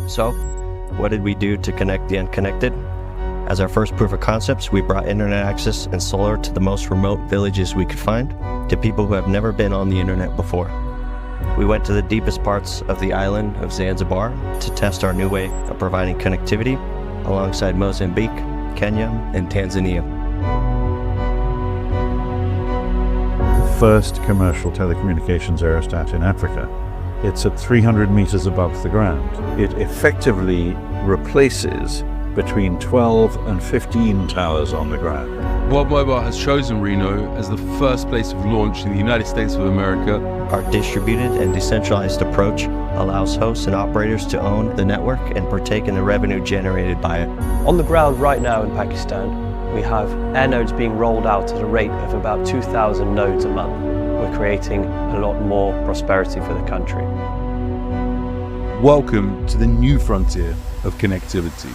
So, what did we do to connect the unconnected? As our first proof of concepts, we brought internet access and solar to the most remote villages we could find, to people who have never been on the internet before. We went to the deepest parts of the island of Zanzibar to test our new way of providing connectivity alongside Mozambique, Kenya, and Tanzania. First commercial telecommunications aerostat in Africa. It's at 300 meters above the ground. It effectively replaces between 12 and 15 towers on the ground. World Mobile has chosen Reno as the first place of launch in the United States of America. Our distributed and decentralized approach allows hosts and operators to own the network and partake in the revenue generated by it. On the ground right now in Pakistan, we have air nodes being rolled out at a rate of about 2,000 nodes a month. We're creating a lot more prosperity for the country. Welcome to the new frontier of connectivity.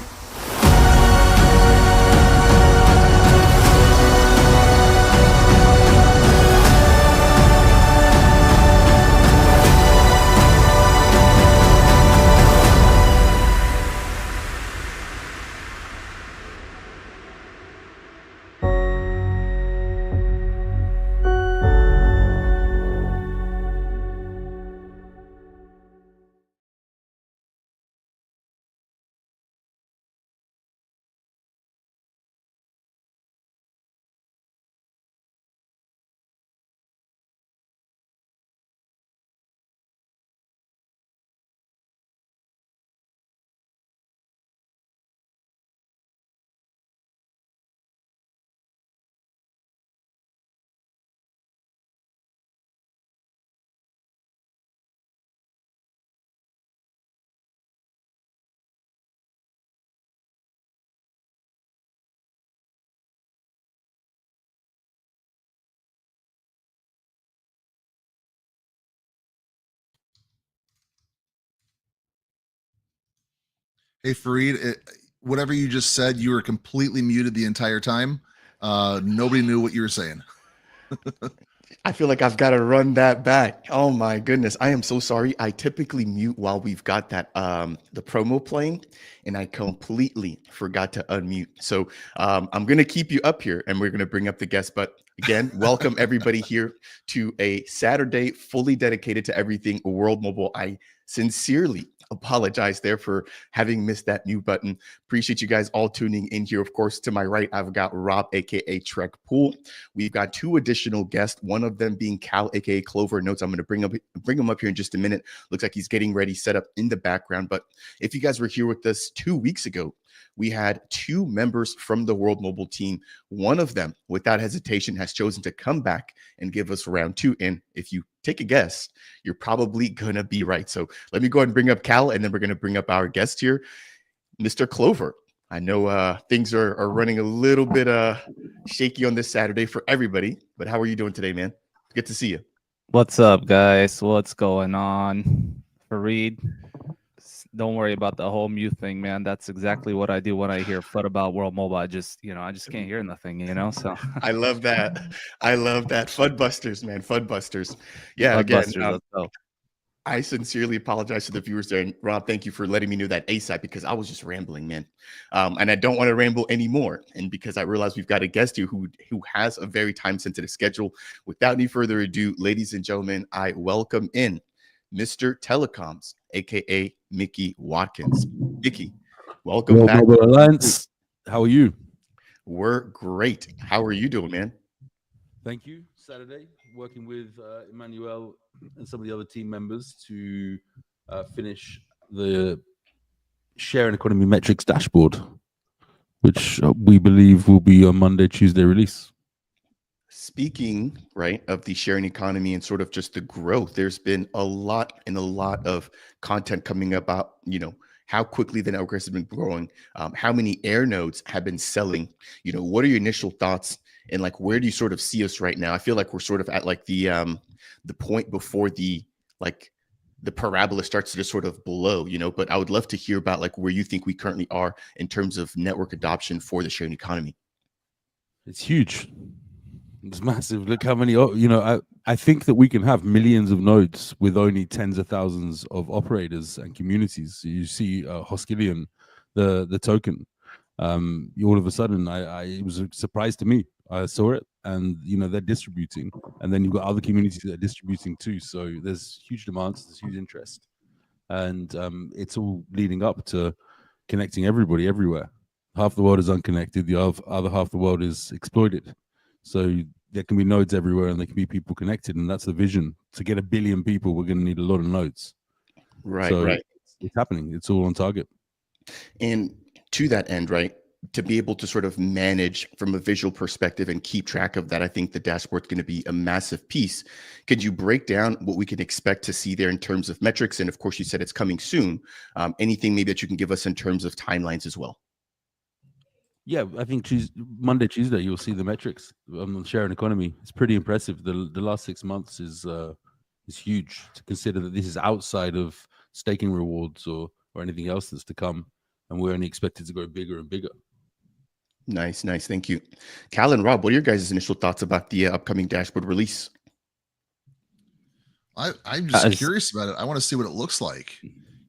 Hey, Fareed, whatever you just said, you were completely muted the entire time. Nobody knew what you were saying. I feel like I've got to run that back. Oh my goodness. I am so sorry. I typically mute while we've got that the promo playing, and I completely forgot to unmute. So I'm going to keep you up here and we're going to bring up the guest. But again, welcome everybody here to a Saturday fully dedicated to everything World Mobile. I sincerely apologize there for having missed that mute button. Appreciate you guys all tuning in here. Of course, to my right, I've got Rob, aka Trek Pool. We've got two additional guests, one of them being Cal, aka Clover Notes. I'm going to bring him up here in just a minute. Looks like he's getting ready, set up in the background. But if you guys were here with us 2 weeks ago, we had two members from the World Mobile team. One of them, without hesitation, has chosen to come back and give us round two. And if you take a guess, you're probably going to be right. So let me go ahead and bring up Cal, and then we're going to bring up our guest here, Mr. Clover. I know things are running a little bit shaky on this Saturday for everybody, but how are you doing today, man? Good to see you. What's up, guys? What's going on? Fareed, don't worry about the whole mute thing, man. That's exactly what I do when I hear FUD about World Mobile. I just can't hear nothing, so. I love that. I love that. FUDbusters, man. FUDbusters. Yeah, FUDbusters, again, let's go. I sincerely apologize to the viewers there. And Rob, thank you for letting me know that ASAP, because I was just rambling, man. And I don't want to ramble anymore. And because I realize we've got a guest here who has a very time-sensitive schedule. Without any further ado, ladies and gentlemen, I welcome in Mr. Telecoms, aka Mickey Watkins. Mickey, welcome World back. Mobile Alliance. How are you? We're great. How are you doing, man? Thank you. Saturday, working with Emmanuel and some of the other team members to finish the share and economy metrics dashboard, which we believe will be on Monday, Tuesday release. Speaking, right, of the sharing economy and sort of just the growth, there's been a lot of content coming about, how quickly the network has been growing, how many air nodes have been selling, what are your initial thoughts, and like, where do you sort of see us right now? I feel like we're sort of at like the point before the parabola starts to just sort of blow, but I would love to hear about like where you think we currently are in terms of network adoption for the sharing economy. It's huge. It's massive. Look how many, I think that we can have millions of nodes with only tens of thousands of operators and communities. So you see Hoskillion, the token. All of a sudden, it was a surprise to me. I saw it, and they're distributing, and then you've got other communities that are distributing too. So there's huge demands, there's huge interest, and it's all leading up to connecting everybody everywhere. Half the world is unconnected, the other half the world is exploited. So there can be nodes everywhere, and there can be people connected, and that's the vision. To get 1 billion people, we're going to need a lot of nodes. Right, So right. it's happening. It's all on target. And to that end, right, to be able to sort of manage from a visual perspective and keep track of that, I think the dashboard's going to be a massive piece. Could you break down what we can expect to see there in terms of metrics? And of course, you said it's coming soon. Anything maybe that you can give us in terms of timelines as well? Yeah, I think Monday, Tuesday, you'll see the metrics on the sharing economy. It's pretty impressive. The last 6 months is huge to consider that this is outside of staking rewards or anything else that's to come, and we're only expected to go bigger and bigger. Nice, nice. Thank you. Cal and Rob, what are your guys' initial thoughts about the upcoming dashboard release? I'm just curious about it. I want to see what it looks like.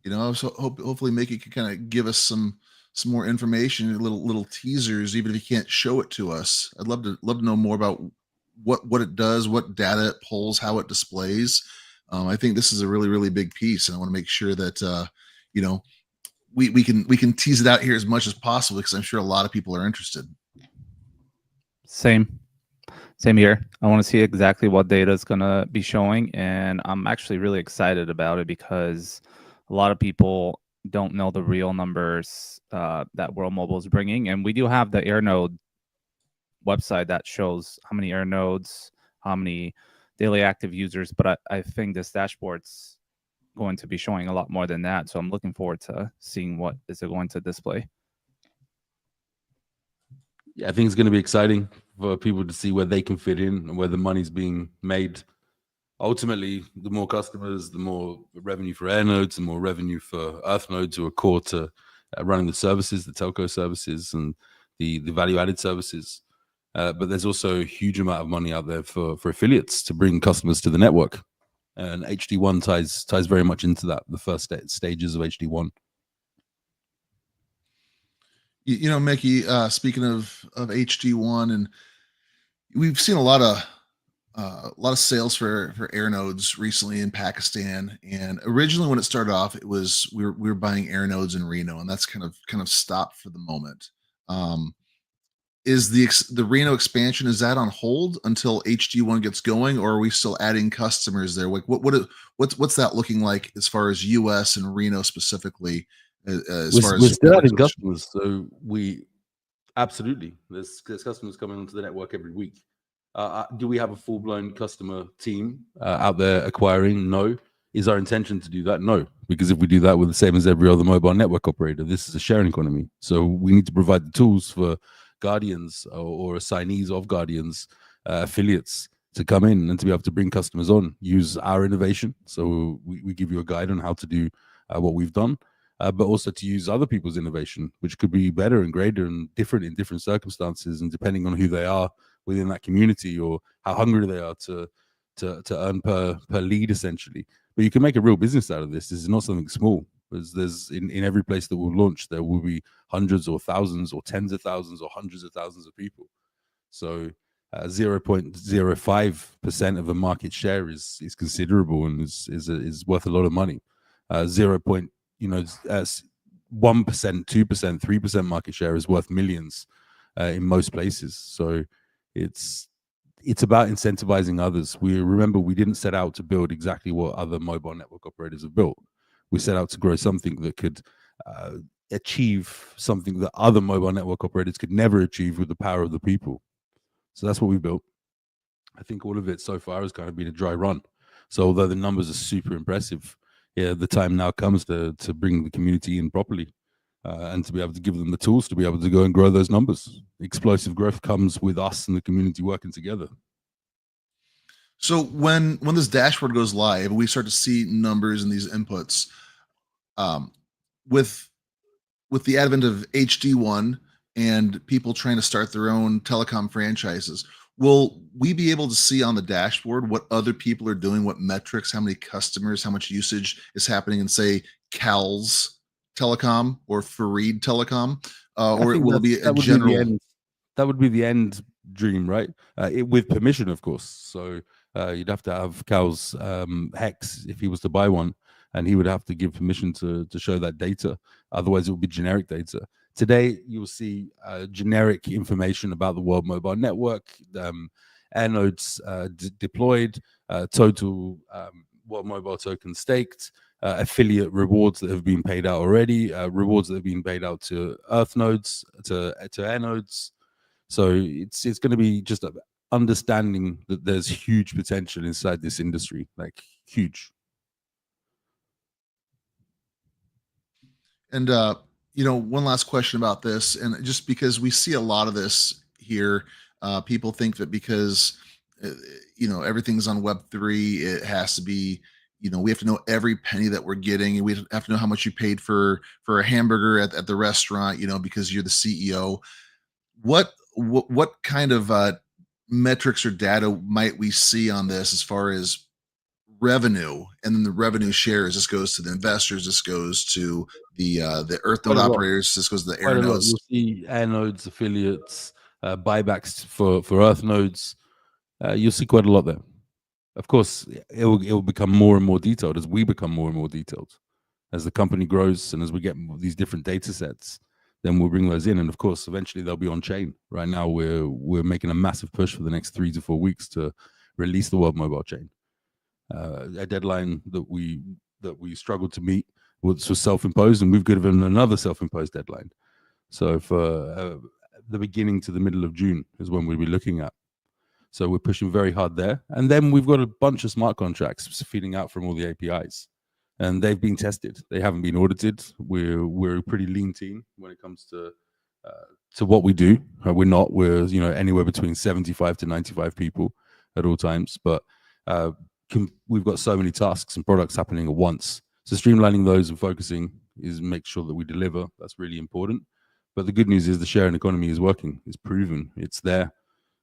So hopefully Mickey can kind of give us some more information, little teasers, even if he can't show it to us. I'd love to know more about what it does, what data it pulls, how it displays. I think this is a really, really big piece, and I want to make sure that we can tease it out here as much as possible, because I'm sure a lot of people are interested. Same here. I want to see exactly what data is going to be showing, and I'm actually really excited about it because a lot of people don't know the real numbers that World Mobile is bringing. And we do have the AirNode website that shows how many AirNodes, how many daily active users, but I think this dashboard's going to be showing a lot more than that. So I'm looking forward to seeing what is it going to display. Yeah, I think it's going to be exciting for people to see where they can fit in and where the money's being made. Ultimately, the more customers, the more revenue for AirNodes, the more revenue for EarthNodes, who are core to running the services, the telco services, and the value-added services. But there's also a huge amount of money out there for affiliates to bring customers to the network. And HD1 ties very much into that, the first stages of HD1. Mickey, speaking of HD1, and we've seen a lot of sales for AirNodes recently in Pakistan. And originally, when it started off, it was we were buying AirNodes in Reno, and that's kind of stopped for the moment. Is the Reno expansion, is that on hold until HD1 gets going, or are we still adding customers there? Like what's that looking like as far as US and Reno specifically? We're still adding customers, so we absolutely there's customers coming onto the network every week. Do we have a full-blown customer team out there acquiring? No. Is our intention to do that? No, because if we do that, we're the same as every other mobile network operator. This is a sharing economy, so we need to provide the tools for guardians or assignees of guardians, affiliates, to come in and to be able to bring customers on, use our innovation. So we give you a guide on how to do what we've done, but also to use other people's innovation, which could be better and greater and different in different circumstances, and depending on who they are within that community or how hungry they are to earn per lead, essentially. But you can make a real business out of this. This is not something small. There's in every place that we'll launch, there will be hundreds or thousands or tens of thousands or hundreds of thousands of people. So 0.05% of a market share is considerable and is worth a lot of money. 1%, 2%, 2%, 3% market share is worth millions in most places. So it's about incentivizing others. We didn't set out to build exactly what other mobile network operators have built. We set out to grow something that could achieve something that other mobile network operators could never achieve with the power of the people. So that's what we built. I think all of it so far has kind of been a dry run. So although the numbers are super impressive, yeah, the time now comes to bring the community in properly and to be able to give them the tools to be able to go and grow those numbers. Explosive growth comes with us and the community working together. So when this dashboard goes live, we start to see numbers and these inputs. With the advent of HD1 and people trying to start their own telecom franchises, will we be able to see on the dashboard what other people are doing, what metrics, how many customers, how much usage is happening in, say, Cal's Telecom or Fareed Telecom? I Or think will it be a that would be the general? end. That would be the end dream, right? With permission, of course. So you'd have to have Cal's hex if he was to buy one, and he would have to give permission to show that data. Otherwise, it would be generic data. Today, you will see generic information about the World Mobile Network, air nodes deployed, total World Mobile tokens staked, affiliate rewards that have been paid out already, rewards that have been paid out to Earth nodes, to air nodes. So it's going to be just understanding that there's huge potential inside this industry, like huge. And one last question about this, and just because we see a lot of this here, people think that because everything's on Web3, it has to be, we have to know every penny that we're getting, and we have to know how much you paid for a hamburger at the restaurant, because you're the CEO. What kind of metrics or data might we see on this as far as revenue, and then the revenue shares? This goes to the investors, this goes to the earth node Quite a lot. operators, this goes to the air Quite a lot. nodes. You'll see air nodes, affiliates, buybacks for Earth nodes. You'll see quite a lot there. Of course, it will become more and more detailed as we become more and more detailed. As the company grows and as we get these different data sets, then we'll bring those in. And of course, eventually they'll be on chain. Right now, we're making a massive push for the next 3 to 4 weeks to release the World Mobile Chain. A deadline that we struggled to meet was self-imposed, and we've given another self-imposed deadline. So for the beginning to the middle of June is when we'll be looking at. So we're pushing very hard there. And then we've got a bunch of smart contracts feeding out from all the APIs. And they've been tested. They haven't been audited. We're a pretty lean team when it comes to what we do. We're anywhere between 75 to 95 people at all times. But we've got so many tasks and products happening at once. So streamlining those and focusing is make sure that we deliver. That's really important. But the good news is the sharing economy is working. It's proven. It's there.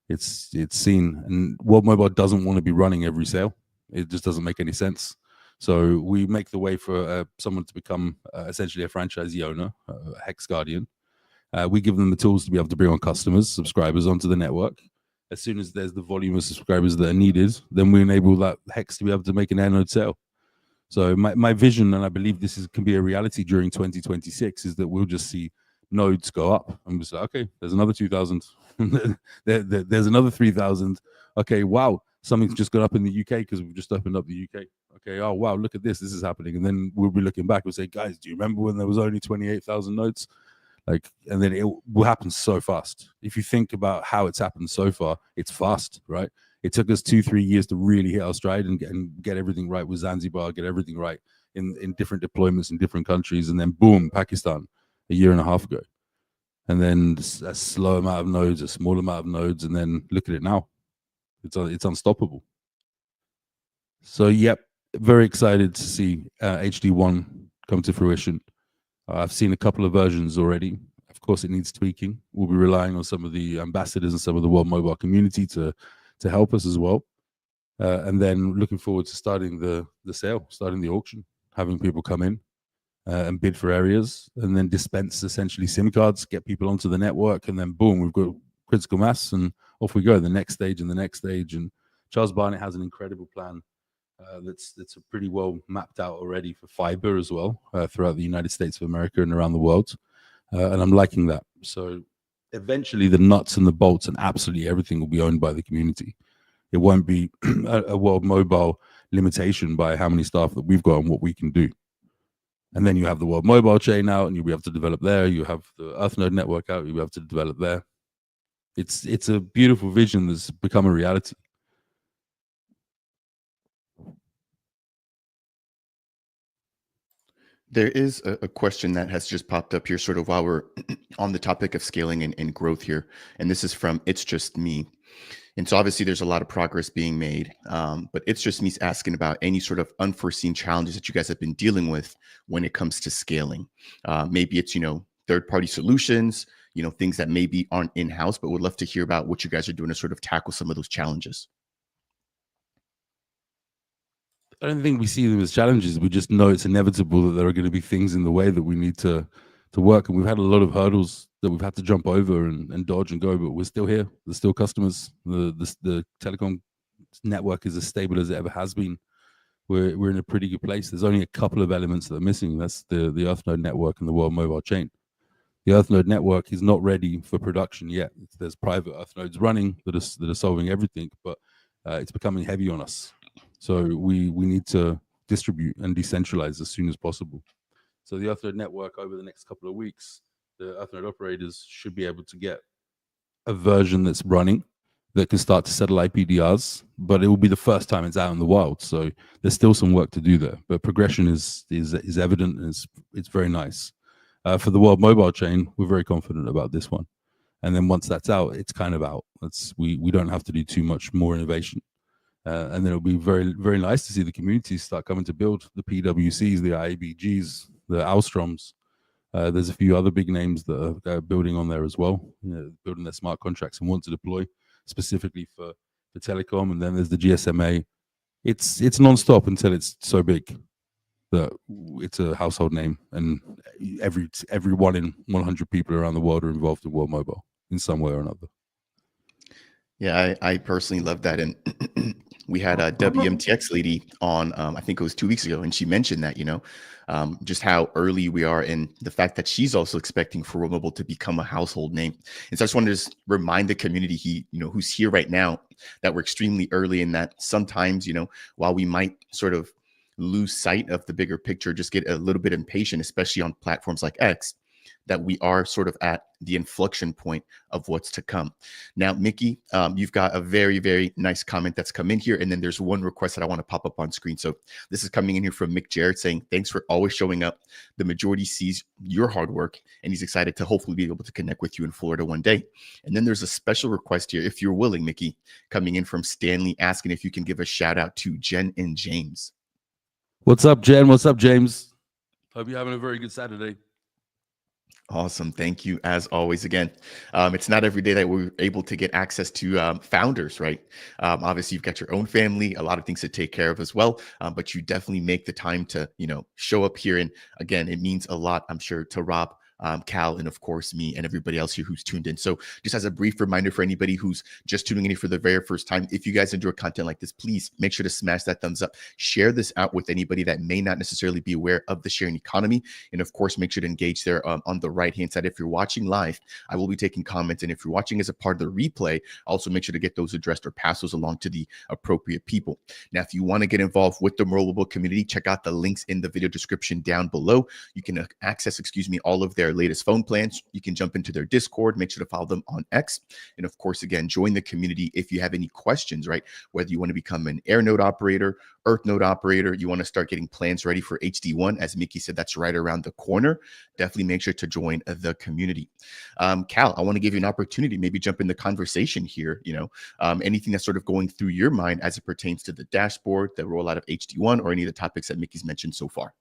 It's seen. And World Mobile doesn't want to be running every sale. It just doesn't make any sense. So we make the way for someone to become essentially a franchisee owner, a Hex Guardian. We give them the tools to be able to bring on customers, subscribers onto the network. As soon as there's the volume of subscribers that are needed, then we enable that Hex to be able to make an air node sale. So my vision, and I believe this can be a reality during 2026, is that we'll just see nodes go up. And we'll say, okay, there's another 2,000. There's another 3,000. Okay, wow, something's just gone up in the UK because we've just opened up the UK. Okay, oh, wow, look at this. This is happening. And then we'll be looking back. We'll say, guys, do you remember when there was only 28,000 nodes? And then it will happen so fast. If you think about how it's happened so far, it's fast, right? It took us 2-3 years to really hit our stride and get everything right with Zanzibar, get everything right in different deployments in different countries. And then boom, Pakistan, a year and a half ago. And then a slow amount of nodes, a small amount of nodes. And then look at it now. It's unstoppable. So, yep, very excited to see HD1 come to fruition. I've seen a couple of versions already. Of course, it needs tweaking. We'll be relying on some of the ambassadors and some of the World Mobile community to help us as well. And then looking forward to starting the sale, starting the auction, having people come in and bid for areas, and then dispense essentially SIM cards, get people onto the network, and then boom, we've got critical mass, and off we go, the next stage and the next stage. And Charles Barnett has an incredible plan that's pretty well mapped out already for fiber as well throughout the United States of America and around the world. And I'm liking that. So eventually the nuts and the bolts and absolutely everything will be owned by the community. It won't be a World Mobile limitation by how many staff that we've got and what we can do. And then you have the World Mobile chain out and you'll be able to develop there. You have the EarthNode network out, you'll be able to develop there. It's a beautiful vision that's become a reality. There is a question that has just popped up here sort of while we're on the topic of scaling and growth here. And this is from It's Just Me. And so obviously there's a lot of progress being made, but It's Just Me's asking about any sort of unforeseen challenges that you guys have been dealing with when it comes to scaling. Maybe it's, third-party solutions, things that maybe aren't in-house, but would love to hear about what you guys are doing to sort of tackle some of those challenges. I don't think we see them as challenges. We just know it's inevitable that there are going to be things in the way that we need to work. And we've had a lot of hurdles that we've had to jump over and dodge and go, but we're still here. There's still customers. The telecom network is as stable as it ever has been. We're in a pretty good place. There's only a couple of elements that are missing. That's the EarthNode network and the World Mobile Chain. The EarthNode network is not ready for production yet. There's private EarthNodes running that are solving everything, but it's becoming heavy on us. So we need to distribute and decentralize as soon as possible. So the EarthNode network over the next couple of weeks, the EarthNode operators should be able to get a version that's running that can start to settle IPDRs, but it will be the first time it's out in the wild. So there's still some work to do there, but progression is evident, and it's very nice. For the World Mobile Chain, we're very confident about this one. And then once that's out, it's kind of out. We don't have to do too much more innovation. And then it'll be very, very nice to see the communities start coming to build the PWCs, the IABGs, the Alstroms. There's a few other big names that are building on there as well, building their smart contracts and want to deploy specifically for telecom. And then there's the GSMA. It's nonstop until it's so big that it's a household name, and every 1 in 100 people around the world are involved in World Mobile in some way or another. Yeah, I personally love that. And we had a WMTX lady on, I think it was 2 weeks ago, and she mentioned that, just how early we are, and the fact that she's also expecting for World Mobile to become a household name. And so I just wanted to just remind the community, who's here right now, that we're extremely early, in that sometimes, while we might sort of lose sight of the bigger picture, just get a little bit impatient, especially on platforms like X, that we are sort of at the inflection point of what's to come. Now, Mickey, you've got a very, very nice comment that's come in here. And then there's one request that I want to pop up on screen. So this is coming in here from Mick Jarrett saying, thanks for always showing up. The majority sees your hard work, and he's excited to hopefully be able to connect with you in Florida one day. And then there's a special request here, if you're willing, Mickey, coming in from Stanley, asking if you can give a shout out to Jen and James. What's up, Jen? What's up, James? Hope you're having a very good Saturday. Awesome. Thank you, as always. Again, it's not every day that we're able to get access to founders, right? Obviously, you've got your own family, a lot of things to take care of as well, but you definitely make the time to, show up here. And again, it means a lot, I'm sure, to Rob, Cal, and of course me and everybody else here who's tuned in. So just as a brief reminder for anybody who's just tuning in here for the very first time, if you guys enjoy content like this, please make sure to smash that thumbs up, share this out with anybody that may not necessarily be aware of the sharing economy. And of course, make sure to engage there on the right-hand side. If you're watching live, I will be taking comments. And if you're watching as a part of the replay, also make sure to get those addressed or pass those along to the appropriate people. Now, if you want to get involved with the Mobile community, check out the links in the video description down below. You can access, all of their latest phone plans. You can jump into their Discord, make sure to follow them on X. And of course, again, join the community if you have any questions, right? Whether you want to become an AirNode operator, EarthNode operator, you want to start getting plans ready for HD1, as Mickey said, that's right around the corner. Definitely make sure to join the community. Cal, I want to give you an opportunity, maybe jump in the conversation here, anything that's sort of going through your mind as it pertains to the dashboard, the rollout of HD1, or any of the topics that Mickey's mentioned so far.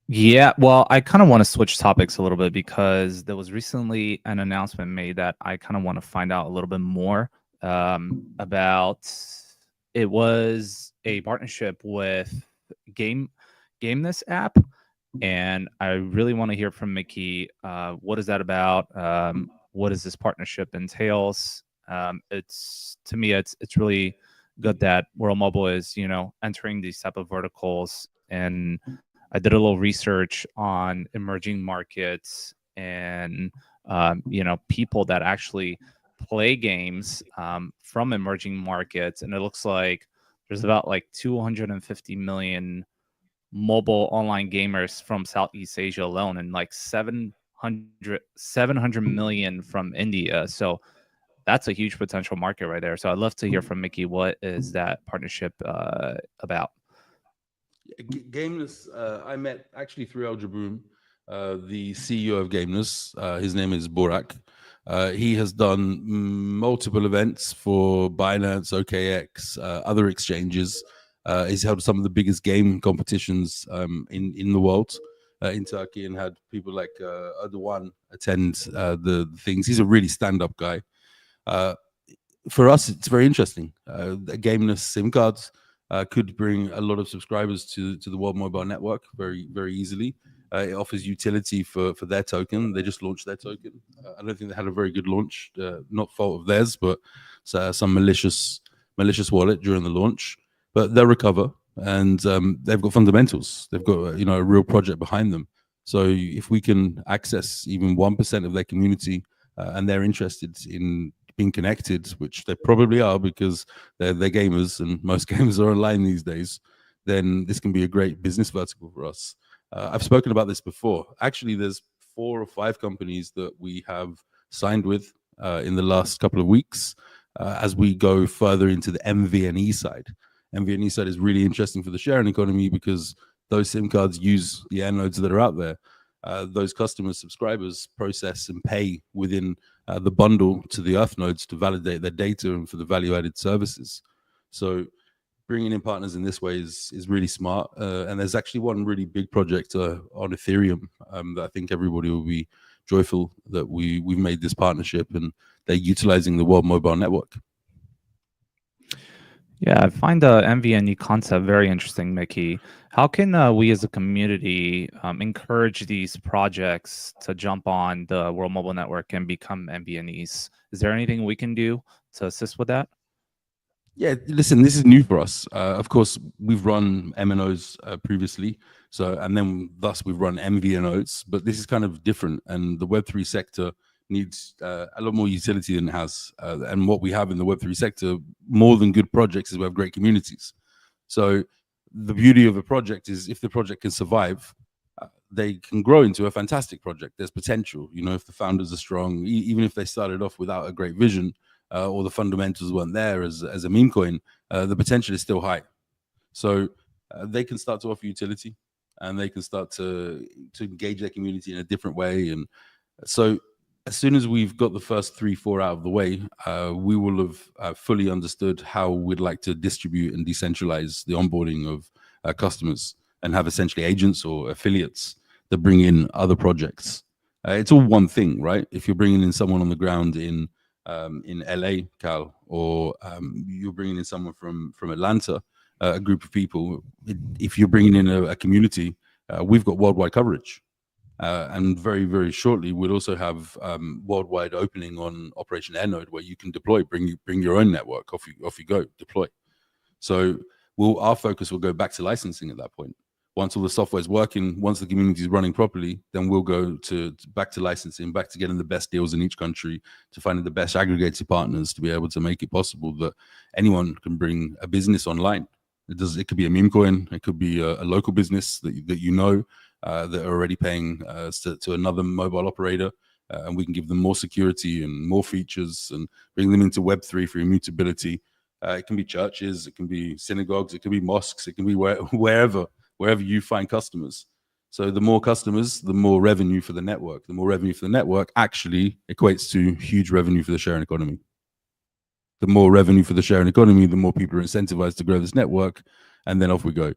Yeah, well, I kind of want to switch topics a little bit because there was recently an announcement made that I kind of want to find out a little bit more about. It was a partnership with GameNess app, and I really want to hear from Mickey. What is that about? What does this partnership entails? It's, to me, it's really good that World Mobile is entering these type of verticals. And I did a little research on emerging markets and people that actually play games from emerging markets, and it looks like there's about 250 million mobile online gamers from Southeast Asia alone, and 700 million from India. So that's a huge potential market right there. So I'd love to hear from Mickey. What is that partnership about? GameNess, I met actually through El Jabroom, the CEO of GameNess. His name is Borak. He has done multiple events for Binance, OKX, other exchanges. He's held some of the biggest game competitions in the world. in Turkey and had people like Erdogan attend the things. He's a really stand-up guy. For us, it's very interesting. Gameness SIM cards could bring a lot of subscribers to the World Mobile Network very, very easily. It offers utility for their token. They just launched their token. I don't think they had a very good launch, not fault of theirs, but some malicious wallet during the launch. But they'll recover, and they've got fundamentals. They've got a real project behind them. So if we can access even 1% of their community, and they're interested in being connected, which they probably are because they're gamers and most gamers are online these days, then this can be a great business vertical for us. I've spoken about this before. Actually, there's 4 or 5 companies that we have signed with in the last couple of weeks as we go further into the MVNE side. MVNE side is really interesting for the sharing economy because those SIM cards use the airnodes that are out there. Those customers, subscribers process and pay within the bundle to the Earth nodes to validate their data and for the value-added services. So bringing in partners in this way is really smart. And there's actually one really big project on Ethereum that I think everybody will be joyful that we've made this partnership and they're utilizing the World Mobile Network. Yeah, I find the MVNE concept very interesting, Mickey. How can we as a community encourage these projects to jump on the World Mobile Network and become MVNEs? Is there anything we can do to assist with that? Yeah, listen, this is new for us. Of course, we've run MNOs previously, and then thus we've run MVNOs, but this is kind of different. And the Web3 sector needs a lot more utility than it has. And what we have in the Web3 sector, more than good projects, is we have great communities. So the beauty of a project is if the project can survive, they can grow into a fantastic project. There's potential, if the founders are strong, even if they started off without a great vision, or the fundamentals weren't there as a meme coin, the potential is still high. So they can start to offer utility and they can start to engage their community in a different way. And so as soon as we've got the first 3-4 out of the way, we will have fully understood how we'd like to distribute and decentralize the onboarding of customers and have essentially agents or affiliates that bring in other projects. It's all one thing, right? If you're bringing in someone on the ground in LA, Cal, or you're bringing in someone from Atlanta, a group of people, if you're bringing in a community, we've got worldwide coverage. And very, very shortly, we'll also have worldwide opening on Operation Airnode where you can deploy, bring your own network, off you go, deploy. So our focus will go back to licensing at that point. Once all the software is working, once the community is running properly, then we'll go back to licensing, back to getting the best deals in each country, to finding the best aggregator partners to be able to make it possible that anyone can bring a business online. It could be a meme coin, it could be a local business that that are already paying to another mobile operator, and we can give them more security and more features and bring them into Web3 for immutability. It can be churches, it can be synagogues, it can be mosques, it can be wherever you find customers. So the more customers, the more revenue for the network. The more revenue for the network actually equates to huge revenue for the sharing economy. The more revenue for the sharing economy, the more people are incentivized to grow this network, and then off we go.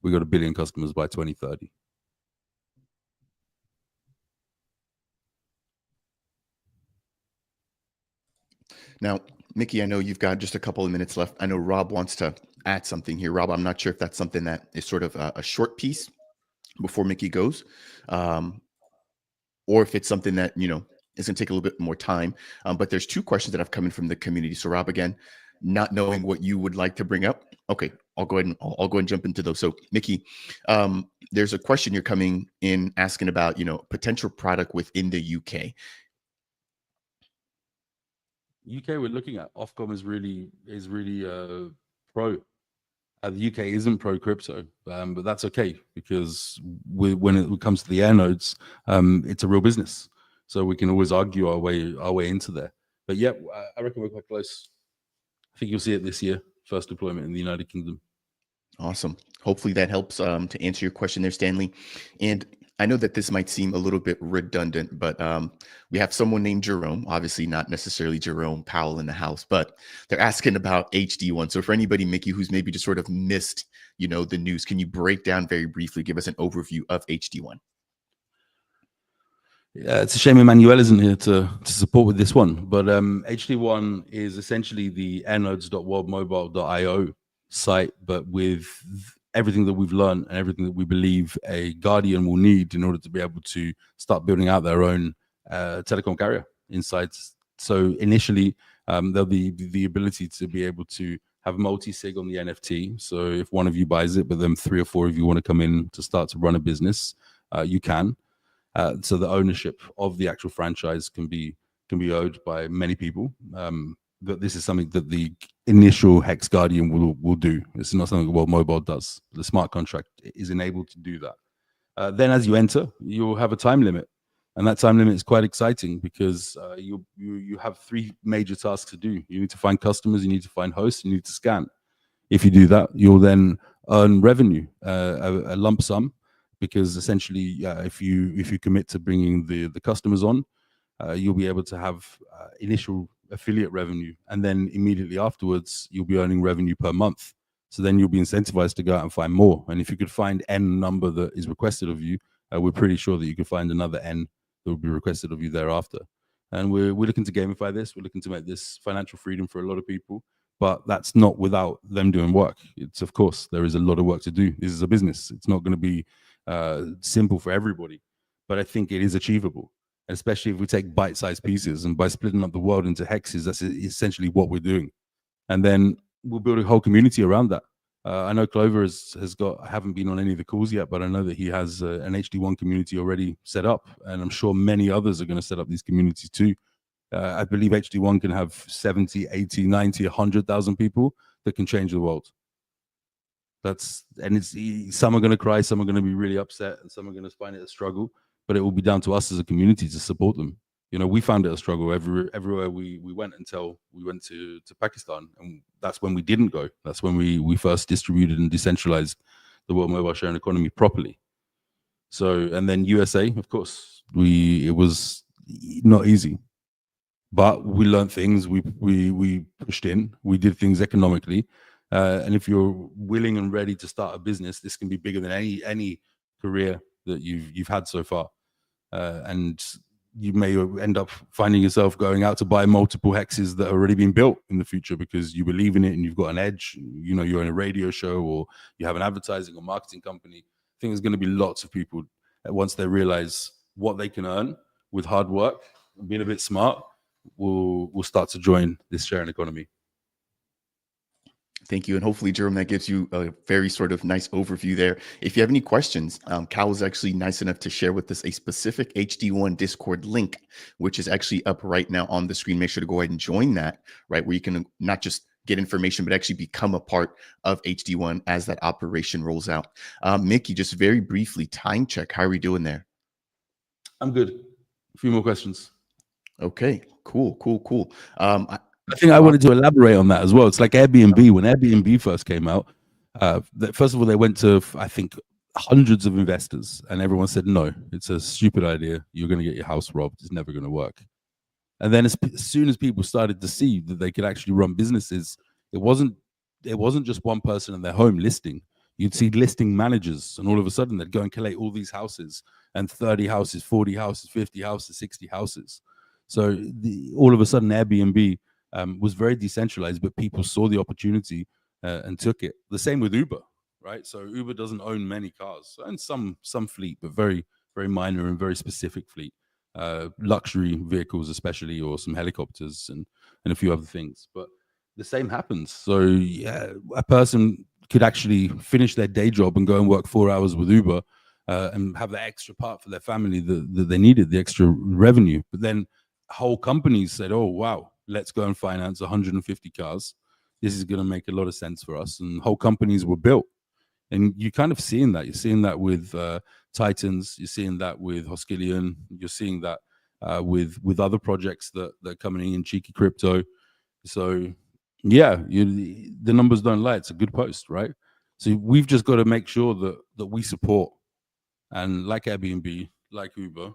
We got 1 billion customers by 2030. Now, Mickey, I know you've got just a couple of minutes left. I know Rob wants to add something here. Rob, I'm not sure if that's something that is sort of a short piece before Mickey goes, or if it's something that, is going to take a little bit more time. But there's 2 questions that have come in from the community. So Rob, again, not knowing what you would like to bring up. Okay, I'll go ahead and jump into those. So Mickey, there's a question you're coming in asking about, potential product within the UK. UK, we're looking at Ofcom is really pro. The UK isn't pro crypto, but that's okay because when it comes to the air nodes, it's a real business. So we can always argue our way into there. But yeah, I reckon we're quite close. I think you'll see it this year, first deployment in the United Kingdom. Awesome. Hopefully that helps to answer your question there, Stanley. And I know that this might seem a little bit redundant, but we have someone named Jerome, obviously not necessarily Jerome Powell in the house, but they're asking about HD1. So for anybody, Mickey, who's maybe just sort of missed, the news, can you break down very briefly, give us an overview of HD1? It's a shame Emmanuel isn't here to support with this one, but HD1 is essentially the airnodes.worldmobile.io site, but with everything that we've learned and everything that we believe a Guardian will need in order to be able to start building out their own telecom carrier inside. So initially, there'll be the ability to be able to have multi-sig on the NFT. So if one of you buys it, but then 3 or 4 of you want to come in to start to run a business, you can. So the ownership of the actual franchise can be owed by many people. But this is something that the initial Hex Guardian will do. It's not something that World Mobile does. The smart contract is enabled to do that. Then as you enter, you'll have a time limit. And that time limit is quite exciting because you have 3 major tasks to do. You need to find customers, you need to find hosts, you need to scan. If you do that, you'll then earn revenue, a lump sum, because essentially, if you commit to bringing the customers on, you'll be able to have initial affiliate revenue, and then immediately afterwards, you'll be earning revenue per month. So then you'll be incentivized to go out and find more. And if you could find N number that is requested of you, we're pretty sure that you could find another N that will be requested of you thereafter. And we're looking to gamify this. We're looking to make this financial freedom for a lot of people. But that's not without them doing work. It's, of course, there is a lot of work to do. This is a business. It's not going to be simple for everybody, but I think it is achievable, especially if we take bite-sized pieces, and by splitting up the world into hexes, that's essentially what we're doing. And then we'll build a whole community around that. I know Clover has got, I haven't been on any of the calls yet, but I know that he has an HD1 community already set up, and I'm sure many others are going to set up these communities too. I believe HD1 can have 70, 80, 90, 100,000 people that can change the world. It's some are going to cry, some are going to be really upset, and some are going to find it a struggle, but it will be down to us as a community to support them. You know, we found it a struggle everywhere we went until we went to Pakistan, and that's when we didn't go. That's when we first distributed and decentralized the world mobile sharing economy properly. So, and then USA, of course, it was not easy, but we learned things. We pushed in. We did things economically. And if you're willing and ready to start a business, this can be bigger than any career that you've had so far. And you may end up finding yourself going out to buy multiple hexes that are already been built in the future because you believe in it and you've got an edge. You know, you're in a radio show or you have an advertising or marketing company. I think there's going to be lots of people that once they realize what they can earn with hard work and being a bit smart, will start to join this sharing economy. Thank you. And hopefully, Jerome, that gives you a very sort of nice overview there. If you have any questions, Cal was actually nice enough to share with us a specific HD1 Discord link, which is actually up right now on the screen. Make sure to go ahead and join that, right, where you can not just get information, but actually become a part of HD1 as that operation rolls out. Mickey, just very briefly, time check. How are we doing there? I'm good. A few more questions. Okay, cool. I think I wanted to elaborate on that as well. It's like Airbnb. When Airbnb first came out, first of all, they went to, I think, hundreds of investors, and everyone said, no, it's a stupid idea. You're going to get your house robbed. It's never going to work. And then as soon as people started to see that they could actually run businesses, it wasn't just one person in their home listing. You'd see listing managers, and all of a sudden they'd go and collate all these houses, and 30 houses, 40 houses, 50 houses, 60 houses. So all of a sudden Airbnb was very decentralized, but people saw the opportunity and took it. The same with Uber, right? So Uber doesn't own many cars, and some fleet, but very, very minor and very specific fleet, luxury vehicles especially, or some helicopters and a few other things. But the same happens. So yeah, a person could actually finish their day job and go and work 4 hours with Uber and have that extra part for their family that they needed, the extra revenue. But then whole companies said, oh, wow, let's go and finance 150 cars. This is going to make a lot of sense for us. And whole companies were built. And you're kind of seeing that. You're seeing that with Titans. You're seeing that with Hoskillion. You're seeing that with other projects that are coming in, Cheeky Crypto. So, yeah, the numbers don't lie. It's a good post, right? So we've just got to make sure that we support. And like Airbnb, like Uber,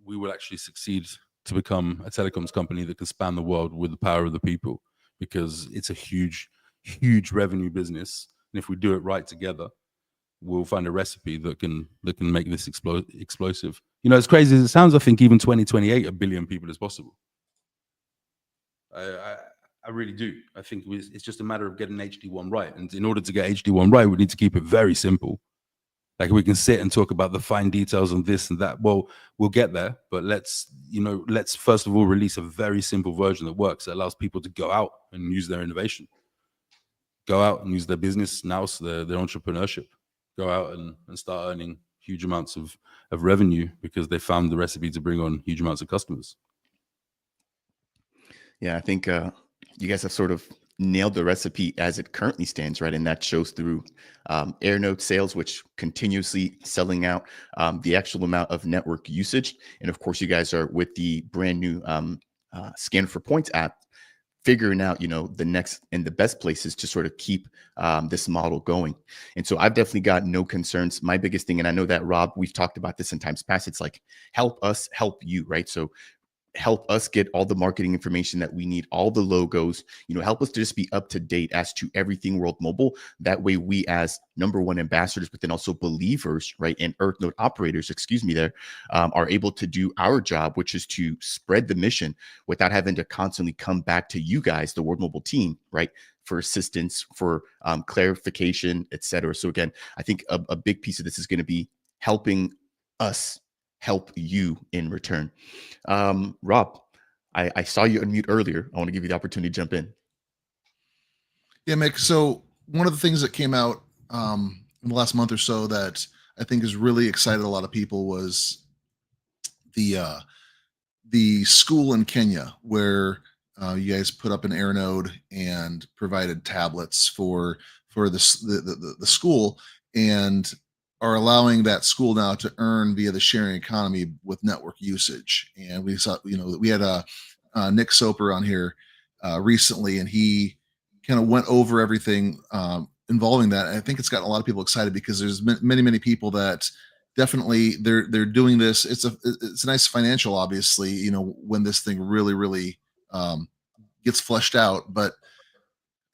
we will actually succeed to become a telecoms company that can span the world with the power of the people, because it's a huge, huge revenue business. And if we do it right together, we'll find a recipe that can make this explosive. You know, as crazy as it sounds, I think even 2028, 1 billion people is possible. I really do. I think it's just a matter of getting HD1 right. And in order to get HD1 right, we need to keep it very simple. Like, we can sit and talk about the fine details on this and that. Well, we'll get there, but let's first of all release a very simple version that works, that allows people to go out and use their innovation, go out and use their business nous, their entrepreneurship, go out and start earning huge amounts of revenue because they found the recipe to bring on huge amounts of customers. Yeah, I think you guys have sort of nailed the recipe as it currently stands, right? And that shows through AirNode sales, which continuously selling out, the actual amount of network usage. And of course, you guys are with the brand new Scan for Points app, figuring out, the next and the best places to sort of keep this model going. And so I've definitely got no concerns. My biggest thing, and I know that, Rob, we've talked about this in times past, it's like, help us help you, right? So help us get all the marketing information that we need, all the logos, help us to just be up to date as to everything World Mobile. That way we, as number one ambassadors, but then also believers, right, and EarthNode operators, are able to do our job, which is to spread the mission without having to constantly come back to you guys, the World Mobile team, right, for assistance, for clarification, etc. So again, I think a big piece of this is going to be helping us help you in return. Rob, I saw you unmute earlier. I want to give you the opportunity to jump in. Yeah, Mick. So one of the things that came out in the last month or so that I think has really excited a lot of people was the school in Kenya, where you guys put up an AirNode and provided tablets for the school, and are allowing that school now to earn via the sharing economy with network usage. And we saw, we had Nick Soper on here recently, and he kind of went over everything involving that. And I think it's gotten a lot of people excited because there's many people that definitely they're doing this. It's a nice financial, obviously, when this thing really gets fleshed out. But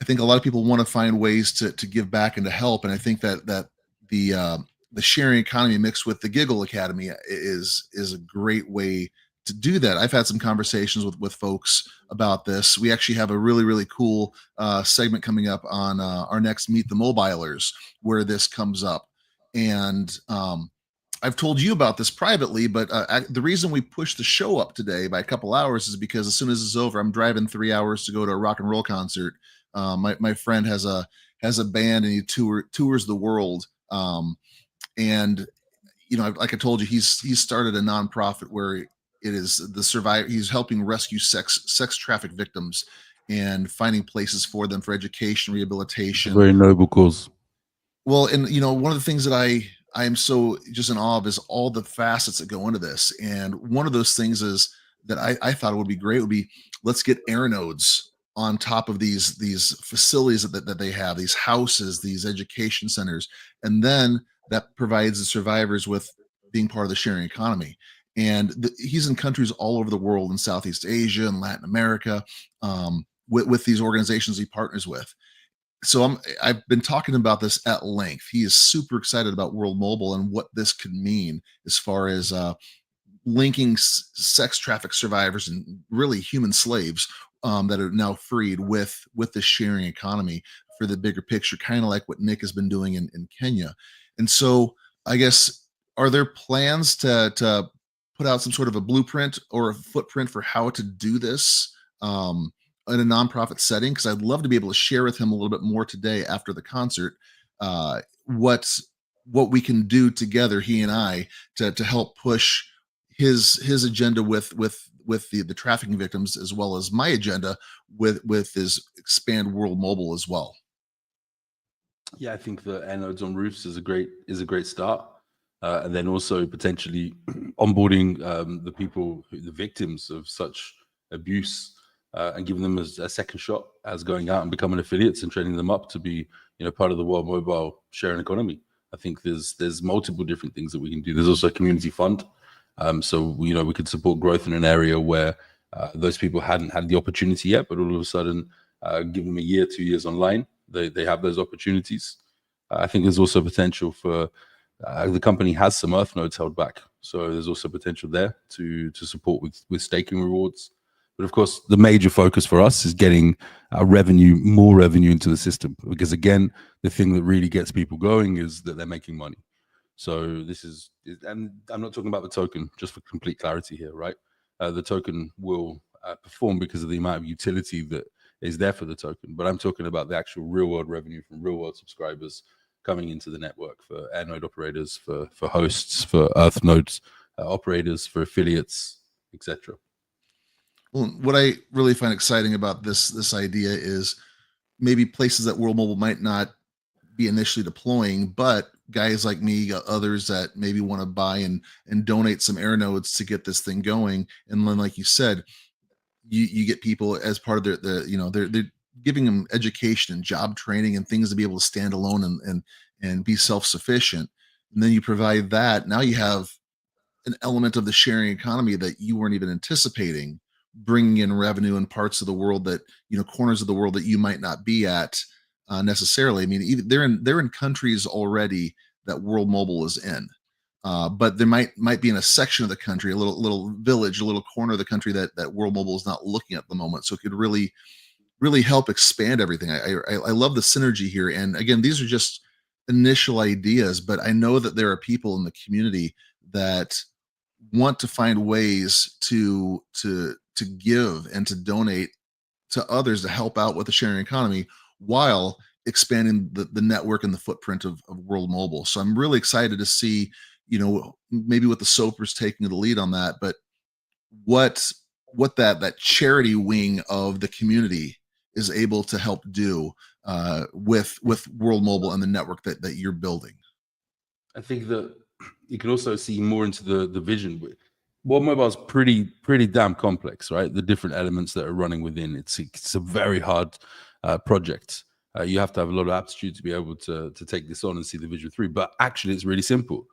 I think a lot of people want to find ways to give back and to help. And I think that the sharing economy mixed with the Giggle Academy is a great way to do that. I've had some conversations with folks about this. We actually have a really cool segment coming up on our next Meet the Mobilers, where this comes up. And I've told you about this privately, but the reason we pushed the show up today by a couple hours is because as soon as it's over, I'm driving 3 hours to go to a rock and roll concert. My friend has a band, and he tours the world. And like I told you, he's started a nonprofit where it is the survivor. He's helping rescue sex traffic victims and finding places for them for education, rehabilitation. Very noble cause. Well, and one of the things that I am so just in awe of is all the facets that go into this. And one of those things is that I thought it would be great would be, let's get AirNodes on top of these facilities that they have, these houses, these education centers, and then that provides the survivors with being part of the sharing economy. And he's in countries all over the world, in Southeast Asia and Latin America, with these organizations he partners with. So I've been talking about this at length. He is super excited about World Mobile and what this could mean as far as linking sex traffic survivors and really human slaves that are now freed with the sharing economy for the bigger picture, kind of like what Nick has been doing in Kenya. And so I guess, are there plans to put out some sort of a blueprint or a footprint for how to do this in a nonprofit setting? Because I'd love to be able to share with him a little bit more today after the concert, what we can do together, he and I, to help push his agenda with the trafficking victims, as well as my agenda with his expand World Mobile as well. Yeah, I think the AirNodes on roofs is a great start, and then also potentially onboarding the victims of such abuse, and giving them a second shot as going out and becoming affiliates and training them up to be part of the World Mobile sharing economy. I think there's multiple different things that we can do. There's also a community fund, so we could support growth in an area where those people hadn't had the opportunity yet, but all of a sudden, give them a year, 2 years online, they have those opportunities. I think there's also potential for the company has some EarthNodes held back. So there's also potential there to support with staking rewards. But of course, the major focus for us is getting more revenue into the system, because again, the thing that really gets people going is that they're making money. So this is, and I'm not talking about the token, just for complete clarity here, right? The token will perform because of the amount of utility that is there for the token, but I'm talking about the actual real world revenue from real world subscribers coming into the network, for air node operators, for hosts, for earth nodes operators, for affiliates, etc. Well, what I really find exciting about this idea is maybe places that World Mobile might not be initially deploying, but guys like me, others that maybe want to buy and donate some air nodes to get this thing going. And then, like you said, you get people as part of they're giving them education and job training and things to be able to stand alone and be self-sufficient. And then you provide that. Now you have an element of the sharing economy that you weren't even anticipating, bringing in revenue in parts of the world that, corners of the world that you might not be at necessarily. I mean, even they're in countries already that World Mobile is in, but there might be in a section of the country, a little village, a little corner of the country that World Mobile is not looking at the moment. So it could really help expand everything. I love the synergy here. And again, these are just initial ideas, but I know that there are people in the community that want to find ways to give and to donate to others to help out with the sharing economy while expanding the network and the footprint of World Mobile. So I'm really excited to see, maybe with the Soapers taking the lead on that, but what that charity wing of the community is able to help do with World Mobile and the network that you're building. I think that you can also see more into the vision. World Mobile is pretty damn complex, right? The different elements that are running within it's a very hard project. You have to have a lot of aptitude to be able to take this on and see the vision through. But actually, it's really simple.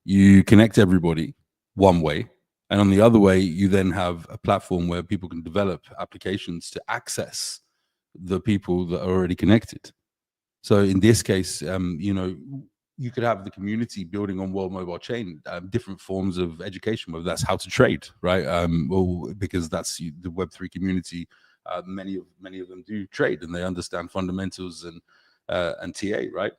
You connect everybody one way, and on the other way, you then have a platform where people can develop applications to access the people that are already connected. So in this case, you could have the community building on World Mobile Chain, different forms of education, whether that's how to trade, right? Or because that's the Web3 community. Many of them do trade and they understand fundamentals and TA, right?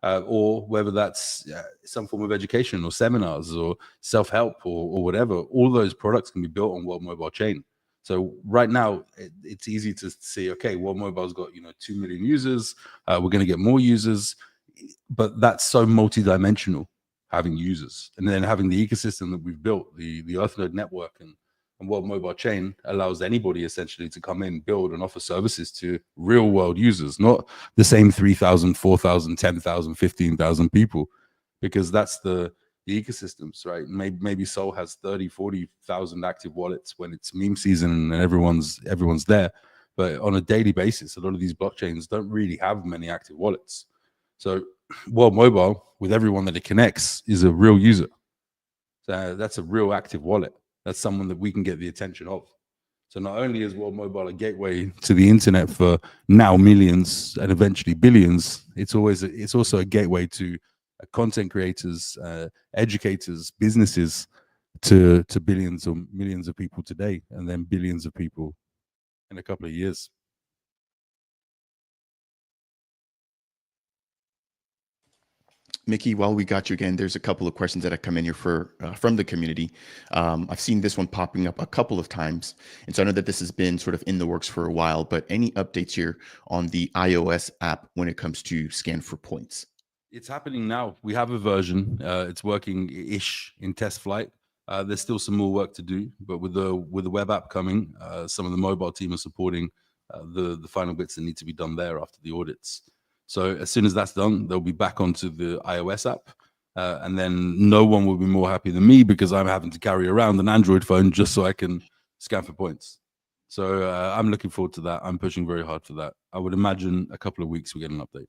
Or whether that's some form of education or seminars or self-help or whatever. All those products can be built on World Mobile Chain. So right now, it's easy to see, okay, World Mobile's got 2 million users. We're going to get more users. But that's so multidimensional, having users, and then having the ecosystem that we've built, the Earthnode network and World Mobile Chain allows anybody essentially to come in, build and offer services to real world users, not the same 3,000, 4,000, 10,000, 15,000 people, because that's the ecosystems, right? Maybe Sol has 30, 40,000 active wallets when it's meme season and everyone's there. But on a daily basis, a lot of these blockchains don't really have many active wallets. So World Mobile, with everyone that it connects, is a real user. So that's a real active wallet. That's someone that we can get the attention of. So not only is World Mobile a gateway to the internet for now millions and eventually billions, it's also a gateway to content creators, educators, businesses, to billions or millions of people today, and then billions of people in a couple of years. Mickey, while we got you again, there's a couple of questions that have come in here from the community. I've seen this one popping up a couple of times, and so I know that this has been sort of in the works for a while, but any updates here on the iOS app when it comes to scan for points? It's happening now. We have a version. It's working-ish in test flight. There's still some more work to do, but with the web app coming, some of the mobile team are supporting the final bits that need to be done there after the audits. So as soon as that's done, they'll be back onto the iOS app. And then no one will be more happy than me because I'm having to carry around an Android phone just so I can scan for points. So I'm looking forward to that. I'm pushing very hard for that. I would imagine a couple of weeks we get an update.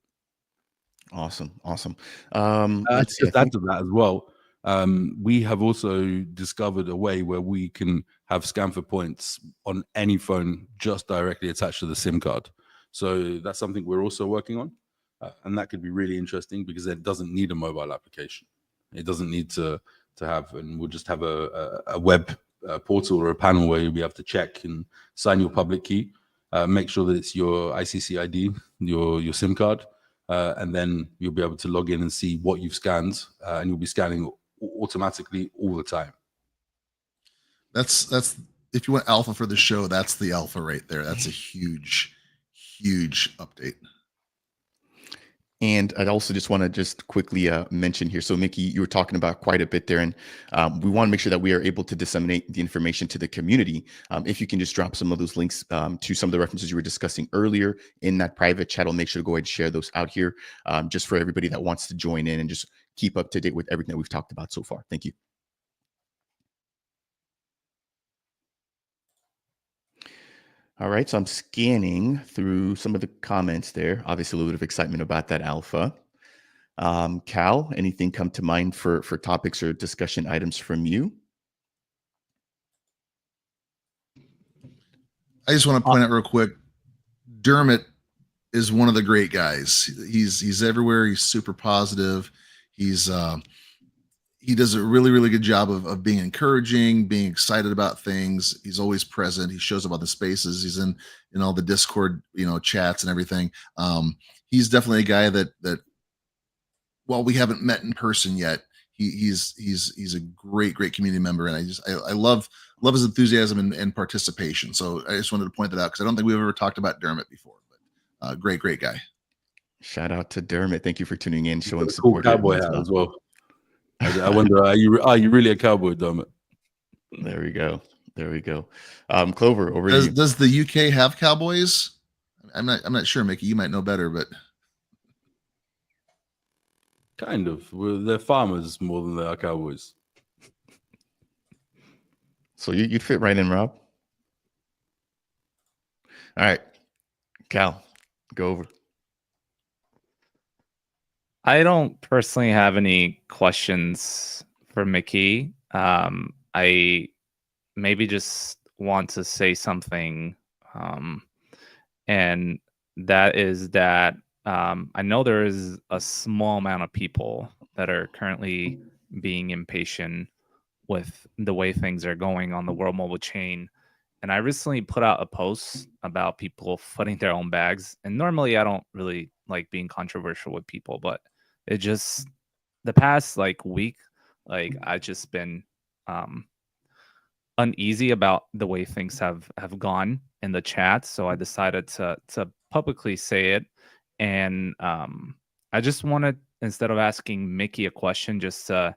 Awesome. Let's just add to that as well. We have also discovered a way where we can have scan for points on any phone just directly attached to the SIM card. So that's something we're also working on. And that could be really interesting because it doesn't need a mobile application. It doesn't need to to have, and we'll just have a web portal or a panel where you'll be able to check and sign your public key, make sure that it's your ICC ID, your SIM card, and then you'll be able to log in and see what you've scanned, and you'll be scanning automatically all the time. That's if you want alpha for the show, that's the alpha right there. That's a huge update. And I'd also just want to just quickly mention here. So, Mickey, you were talking about quite a bit there, and we want to make sure that we are able to disseminate the information to the community. If you can just drop some of those links to some of the references you were discussing earlier in that private chat, I'll make sure to go ahead and share those out here just for everybody that wants to join in and just keep up to date with everything that we've talked about so far. Thank you. All right, so I'm scanning through some of the comments there. Obviously, a little bit of excitement about that alpha. Cal, anything come to mind for topics or discussion items from you? I just want to point out real quick, Dermot is one of the great guys. He's everywhere. He's super positive. He does a really good job of being encouraging, being excited about things. He's always present. He shows up on the spaces. He's in all the Discord, chats and everything. He's definitely a guy that while we haven't met in person yet, he's a great community member, and I love his enthusiasm and participation. So I just wanted to point that out because I don't think we've ever talked about Dermot before. But great guy. Shout out to Dermot. Thank you for tuning in, showing Cool support. cowboy hat as well. I wonder, are you really a cowboy, Dermot? There we go. Clover, over to you. Does the UK have cowboys? I'm not sure, Mickey. You might know better, but Kind of. They're farmers more than they are cowboys. So you'd fit right in, Rob. All right, Cal, go over. I don't personally have any questions for Mickey. I maybe just want to say something, and that is that I know there is a small amount of people that are currently being impatient with the way things are going on the World Mobile chain. And I recently put out a post about people footing their own bags. And normally I don't really like being controversial with people, but it just the past week, I've just been uneasy about the way things have gone in the chat. So I decided to publicly say it. And I just wanted, instead of asking Mickey a question, just to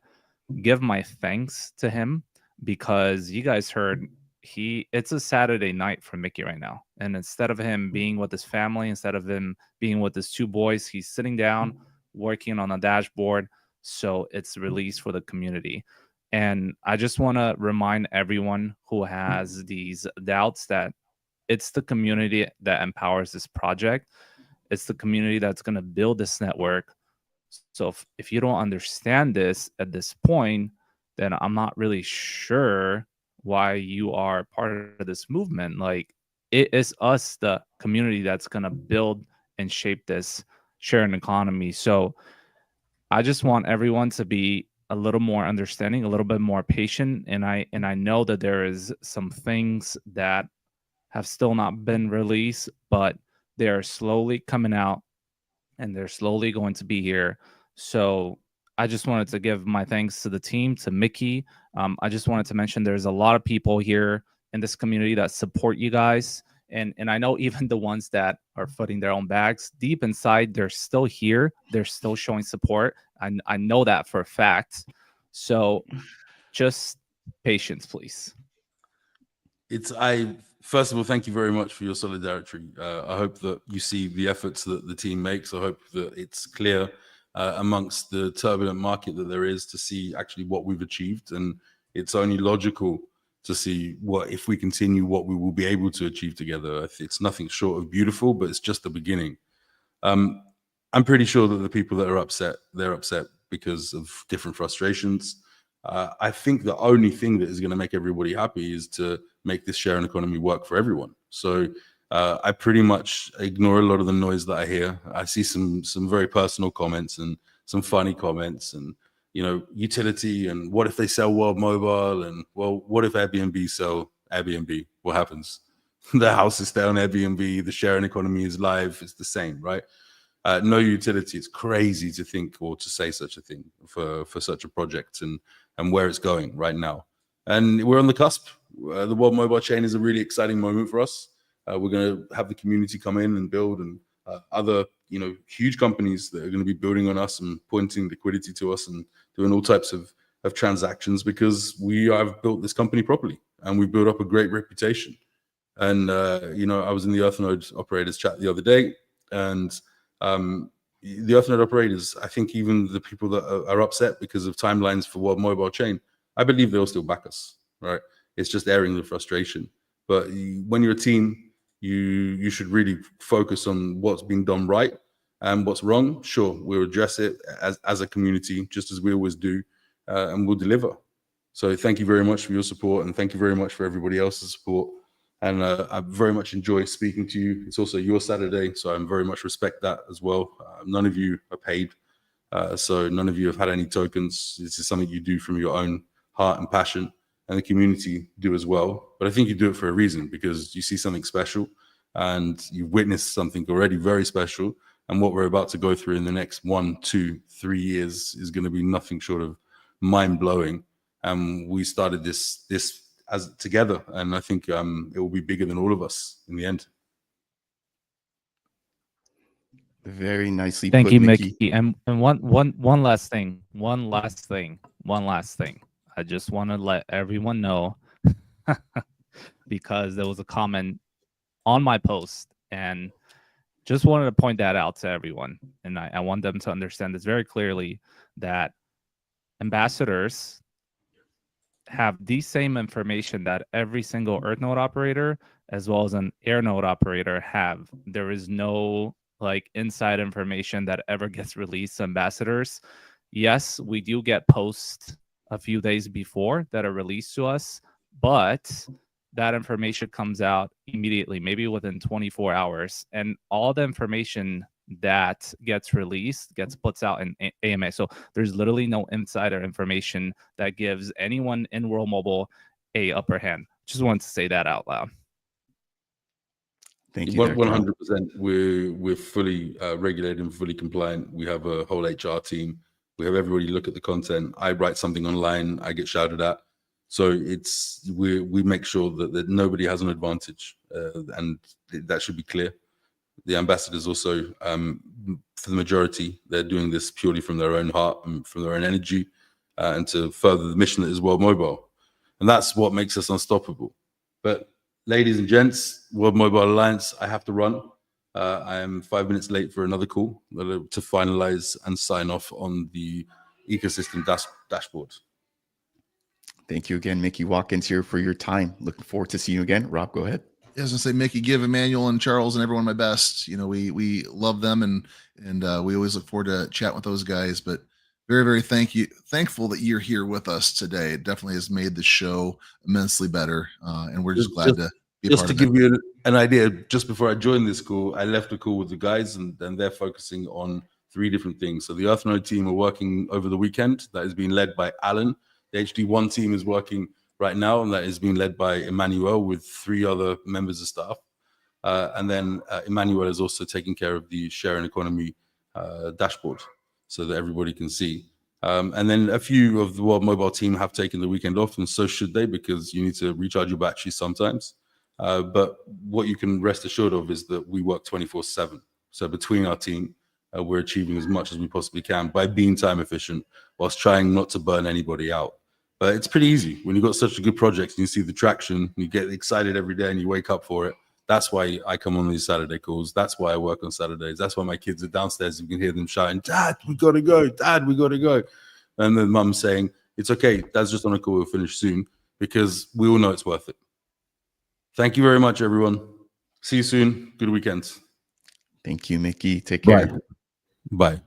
give my thanks to him, because you guys heard it's a Saturday night for Mickey right now. And instead of him being with his family, instead of him being with his two boys, he's sitting down working on a dashboard. So it's released for the community. And I just want to remind everyone who has these doubts that it's the community that empowers this project. It's the community that's going to build this network. So if you don't understand this at this point, then I'm not really sure why you are part of this movement. It is us, the community, that's going to build and shape this sharing economy. So I just want everyone to be a little more understanding, a little bit more patient. And I know that there is some things that have still not been released, but they are slowly coming out and they're slowly going to be here. So I just wanted to give my thanks to the team, to Mickey. I just wanted to mention there's a lot of people here in this community that support you guys. And I know even the ones that are footing their own bags, deep inside, they're still here. They're still showing support. I know that for a fact. So just patience, please. First of all, thank you very much for your solidarity. I hope that you see the efforts that the team makes. I hope that it's clear amongst the turbulent market that there is to see actually what we've achieved. And it's only logical to see if we continue, what we will be able to achieve together. It's nothing short of beautiful, but it's just the beginning. I'm pretty sure that the people that are upset, they're upset because of different frustrations. I think the only thing that is going to make everybody happy is to make this sharing economy work for everyone. So I pretty much ignore a lot of the noise that I hear. I see some very personal comments and some funny comments, and utility, and what if they sell World Mobile, and well, what if Airbnb sell Airbnb? What happens? The houses stay on Airbnb, the sharing economy is live, it's the same, right? No utility. It's crazy to think or to say such a thing for such a project and where it's going right now. And we're on the cusp. The World Mobile chain is a really exciting moment for us. We're going to have the community come in and build, and other huge companies that are going to be building on us and pointing liquidity to us and doing all types of transactions, because we have built this company properly and we built up a great reputation. And I was in the Earthnode operators chat the other day, and the Earthnode operators, I think even the people that are upset because of timelines for World Mobile chain, I believe they'll still back us, right? It's just airing the frustration. But when you're a team, you should really focus on what's been done right and what's wrong. Sure, we'll address it as a community, just as we always do, and we'll deliver. So thank you very much for your support, and thank you very much for everybody else's support. And I very much enjoy speaking to you. It's also your Saturday, so I very much respect that as well. None of you are paid, so none of you have had any tokens. This is something you do from your own heart and passion, and the community do as well. But I think you do it for a reason, because you see something special and you've witnessed something already very special. And what we're about to go through in the next 1, 2, 3 years is going to be nothing short of mind-blowing. And we started this as together, and I think it will be bigger than all of us in the end. Very nicely Thank put, you, Mickey. Mickey. And one last thing. I just want to let everyone know because there was a comment on my post, and just wanted to point that out to everyone. And I want them to understand this very clearly, that ambassadors have the same information that every single Earthnode operator as well as an Airnode operator have. There is no inside information that ever gets released to ambassadors. Yes, we do get posts a few days before that are released to us, but that information comes out immediately, maybe within 24 hours. And all the information that gets released gets put out in AMA. So there's literally no insider information that gives anyone in World Mobile a upper hand. Just wanted to say that out loud. Thank you. 100%. We're fully regulated and fully compliant. We have a whole HR team. We have everybody look at the content. I write something online, I get shouted at. So we make sure that nobody has an advantage, and that should be clear. The ambassadors also, for the majority, they're doing this purely from their own heart and from their own energy, and to further the mission that is World Mobile. And that's what makes us unstoppable. But ladies and gents, World Mobile Alliance, I have to run. I am 5 minutes late for another call to finalize and sign off on the ecosystem dashboard. Thank you again, Mickey Watkins, here for your time. Looking forward to seeing you again. Rob, go ahead. I was gonna say, Mickey, give Emmanuel and Charles and everyone my best. We love them, and we always look forward to chatting with those guys. But very, very thankful that you're here with us today. It definitely has made the show immensely better, and we're just glad to be a part of it. Just to give you an idea, just before I joined this call, I left a call with the guys, and they're focusing on 3 different things. So the Earthnode team are working over the weekend. That is being led by Alan. The HD1 team is working right now, and that is being led by Emmanuel with 3 other members of staff. And then Emmanuel is also taking care of the sharing economy dashboard so that everybody can see. And then a few of the World Mobile team have taken the weekend off, and so should they, because you need to recharge your batteries sometimes. But what you can rest assured of is that we work 24/7. So between our team, we're achieving as much as we possibly can by being time efficient whilst trying not to burn anybody out. But it's pretty easy when you've got such a good project and you see the traction, you get excited every day and you wake up for it. That's why I come on these Saturday calls. That's why I work on Saturdays. That's why my kids are downstairs. You can hear them shouting, "Dad, we got to go. Dad, we got to go." And then mum saying, "It's okay. Dad's just on a call. We'll finish soon," because we all know it's worth it. Thank you very much, everyone. See you soon. Good weekend. Thank you, Mickey. Take care. Bye.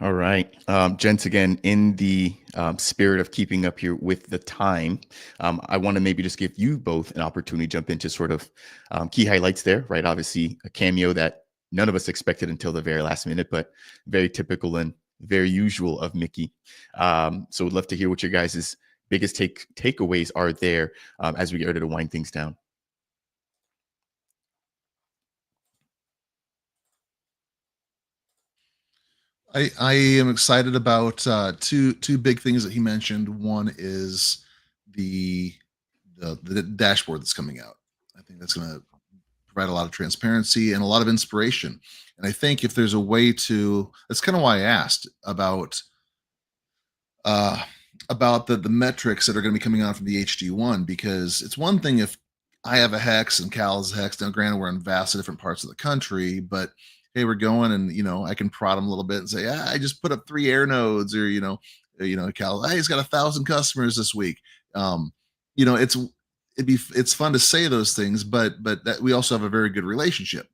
All right, gents, again, in the spirit of keeping up here with the time, I want to maybe just give you both an opportunity to jump into sort of key highlights there, right? Obviously, a cameo that none of us expected until the very last minute, but very typical and very usual of Mickey. So we'd love to hear what your guys' biggest takeaways are there as we get ready to wind things down. I am excited about two big things that he mentioned. One is the dashboard that's coming out. I think that's going to provide a lot of transparency and a lot of inspiration. And I think if there's a way to, that's kind of why I asked uh, about the metrics that are going to be coming on from the HD1, because it's one thing if I have a hex and Cal has a hex. Now, granted, we're in vastly different parts of the country, but hey, we're going, and I can prod them a little bit and say, I just put up 3 air nodes, or Cal, hey, he's got 1,000 customers this week. You know, it's fun to say those things, but that we also have a very good relationship.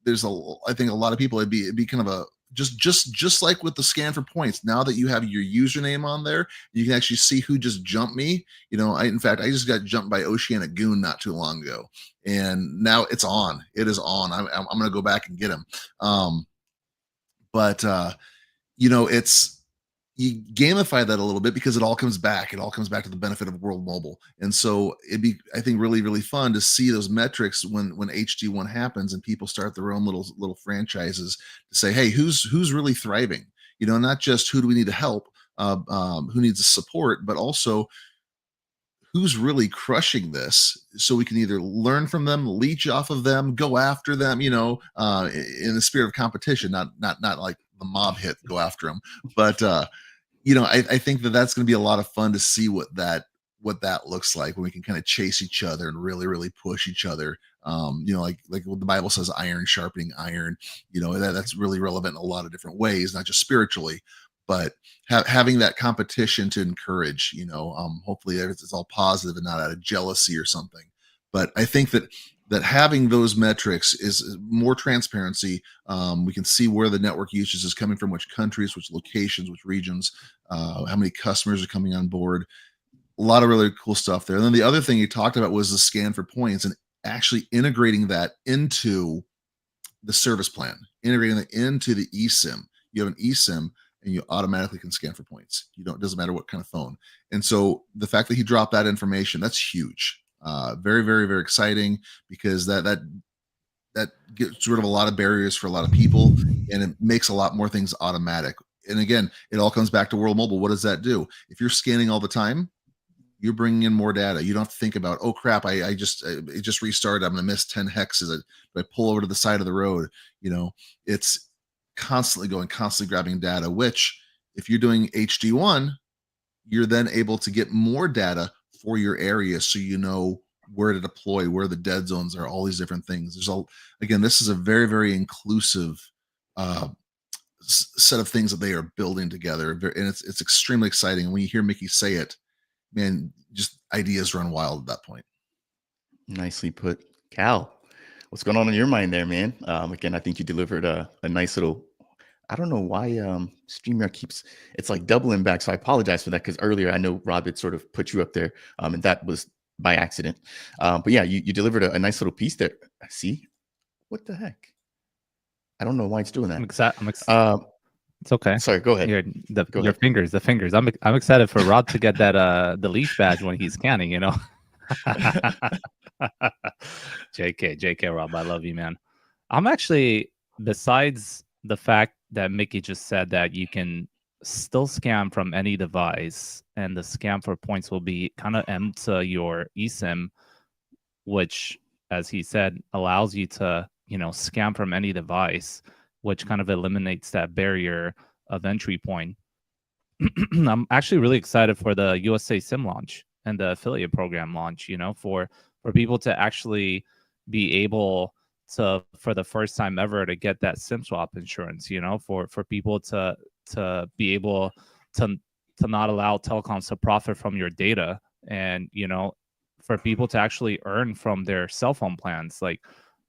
I think a lot of people, it'd be kind of a just like with the scan for points. Now that you have your username on there, you can actually see who just jumped me. In fact, I just got jumped by Oceanic Goon not too long ago, and now it's on. It is on. I'm going to go back and get him. But it's, you gamify that a little bit because it all comes back. It all comes back to the benefit of World Mobile. And so it'd be, I think, really, really fun to see those metrics when HD1 happens and people start their own little franchises to say, hey, who's really thriving? Not just who do we need to help, who needs the support, but also who's really crushing this, so we can either learn from them, leech off of them, go after them, in the spirit of competition, not like the mob hit, go after them. But I think that's going to be a lot of fun to see what that looks like when we can kind of chase each other and really, really push each other. Like what the Bible says, iron sharpening iron. That's really relevant in a lot of different ways, not just spiritually, but having that competition to encourage. Hopefully it's all positive and not out of jealousy or something. But I think that having those metrics is more transparency. We can see where the network usage is coming from, which countries, which locations, which regions, how many customers are coming on board. A lot of really cool stuff there. And then the other thing you talked about was the scan for points and actually integrating that into the service plan, integrating that into the eSIM. You have an eSIM and you automatically can scan for points. It doesn't matter what kind of phone. And so the fact that he dropped that information, that's huge. Very, very, very exciting, because that gets rid of a lot of barriers for a lot of people, and it makes a lot more things automatic. And again, it all comes back to World Mobile. What does that do? If you're scanning all the time, you're bringing in more data. You don't have to think about, oh crap, it just restarted. I'm going to miss 10 hexes. If I pull over to the side of the road, it's constantly grabbing data, which if you're doing HD1, you're then able to get more data for your area, so you know where to deploy, where the dead zones are, all these different things. Again, this is a very, very inclusive set of things that they are building together, and it's extremely exciting. And when you hear Mickey say it, man, just ideas run wild at that point. Nicely put. Cal, what's going on in your mind there, man? Again, I think you delivered a nice little, I don't know why StreamYard keeps, it's like doubling back. So I apologize for that, because earlier I know Rob had sort of put you up there, and that was by accident. But yeah, you delivered a nice little piece there. See? What the heck? I don't know why it's doing that. It's okay. Sorry, go ahead. Your fingers, the fingers. I'm excited for Rob to get that the leash badge when he's scanning, JK, Rob, I love you, man. I'm actually, besides the fact that Mickey just said that you can still scan from any device, and the scan for points will be kind of to your eSIM, which, as he said, allows you to, scan from any device, which kind of eliminates that barrier of entry point. I'm actually really excited for the USA Sim launch and the affiliate program launch, for people to actually be able to, for the first time ever, to get that SIM swap insurance, for people to be able to not allow telecoms to profit from your data, and, for people to actually earn from their cell phone plans. Like,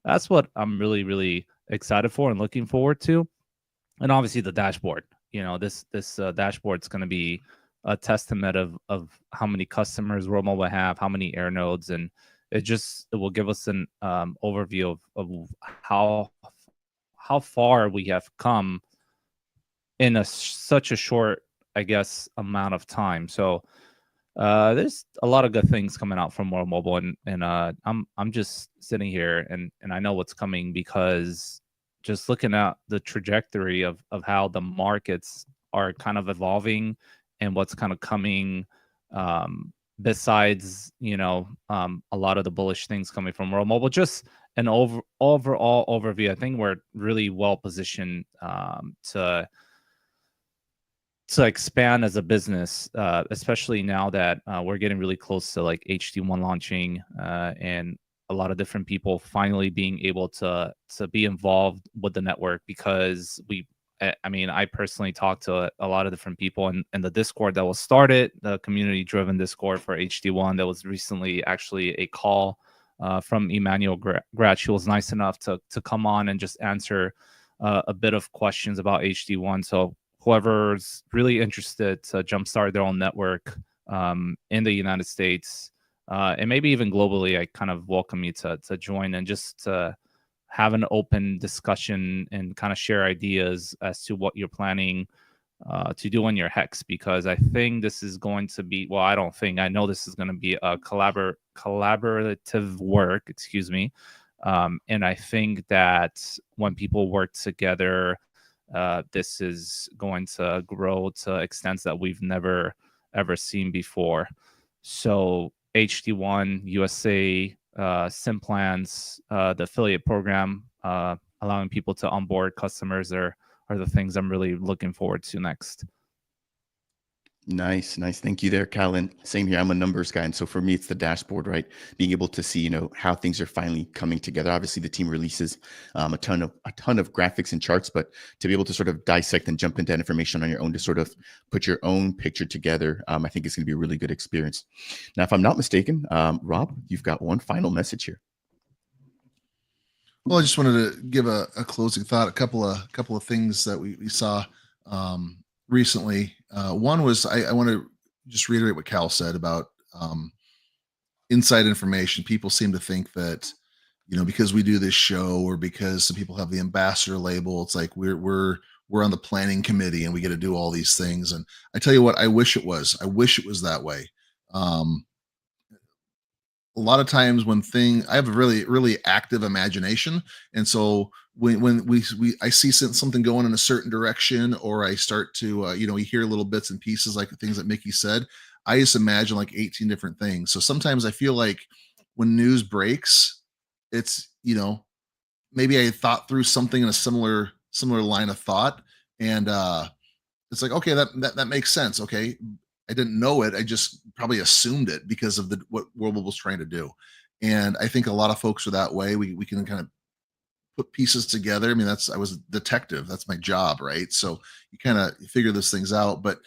that's what I'm really, really excited for and looking forward to. And obviously the dashboard, this dashboard is going to be a testament of how many customers World Mobile have, how many air nodes, and it will give us an overview of how far we have come in such a short, I guess, amount of time. So there's a lot of good things coming out from World Mobile, and I'm just sitting here and I know what's coming, because just looking at the trajectory of how the markets are kind of evolving and what's kind of coming, besides a lot of the bullish things coming from World Mobile, just an overall overview. I think we're really well positioned to expand as a business, especially now that we're getting really close to like HD1 launching, and a lot of different people finally being able to be involved with the network, because I personally talked to a lot of different people in the Discord that was started, the community-driven Discord for HD1. That was recently actually a call from Emmanuel Gratch, who was nice enough to come on and just answer a bit of questions about HD1. So whoever's really interested to jumpstart their own network in the United States, and maybe even globally, I kind of welcome you to join and just to have an open discussion and kind of share ideas as to what you're planning to do on your hex, because I think this is going to be, well, I know this is going to be a collaborative work, excuse me. And I think that when people work together, this is going to grow to extents that we've never ever seen before. So HD1 USA, SIM plans, the affiliate program, allowing people to onboard customers are the things I'm really looking forward to next. Nice. Thank you there, Callan. Same here. I'm a numbers guy. And so for me, it's the dashboard, right? Being able to see, how things are finally coming together. Obviously, the team releases a ton of graphics and charts, but to be able to sort of dissect and jump into that information on your own to sort of put your own picture together, I think it's going to be a really good experience. Now, if I'm not mistaken, Rob, you've got one final message here. Well, I just wanted to give a closing thought, a couple of things that we saw recently. One was I want to just reiterate what Cal said about inside information. People seem to think that because we do this show, or because some people have the ambassador label, it's like we're on the planning committee and we get to do all these things. And I tell you what, I wish it was that way. A lot of times I have a really, really active imagination. And so when I see something going in a certain direction, or I start to, we hear little bits and pieces, like the things that Mickey said, I just imagine like 18 different things. So sometimes I feel like when news breaks, it's, maybe I thought through something in a similar line of thought. And it's like, okay, that makes sense. Okay. I didn't know it. I just probably assumed it because of what World Mobile was trying to do. And I think a lot of folks are that way. We can kind of put pieces together. I mean, I was a detective. That's my job, right? So you kind of figure those things out. But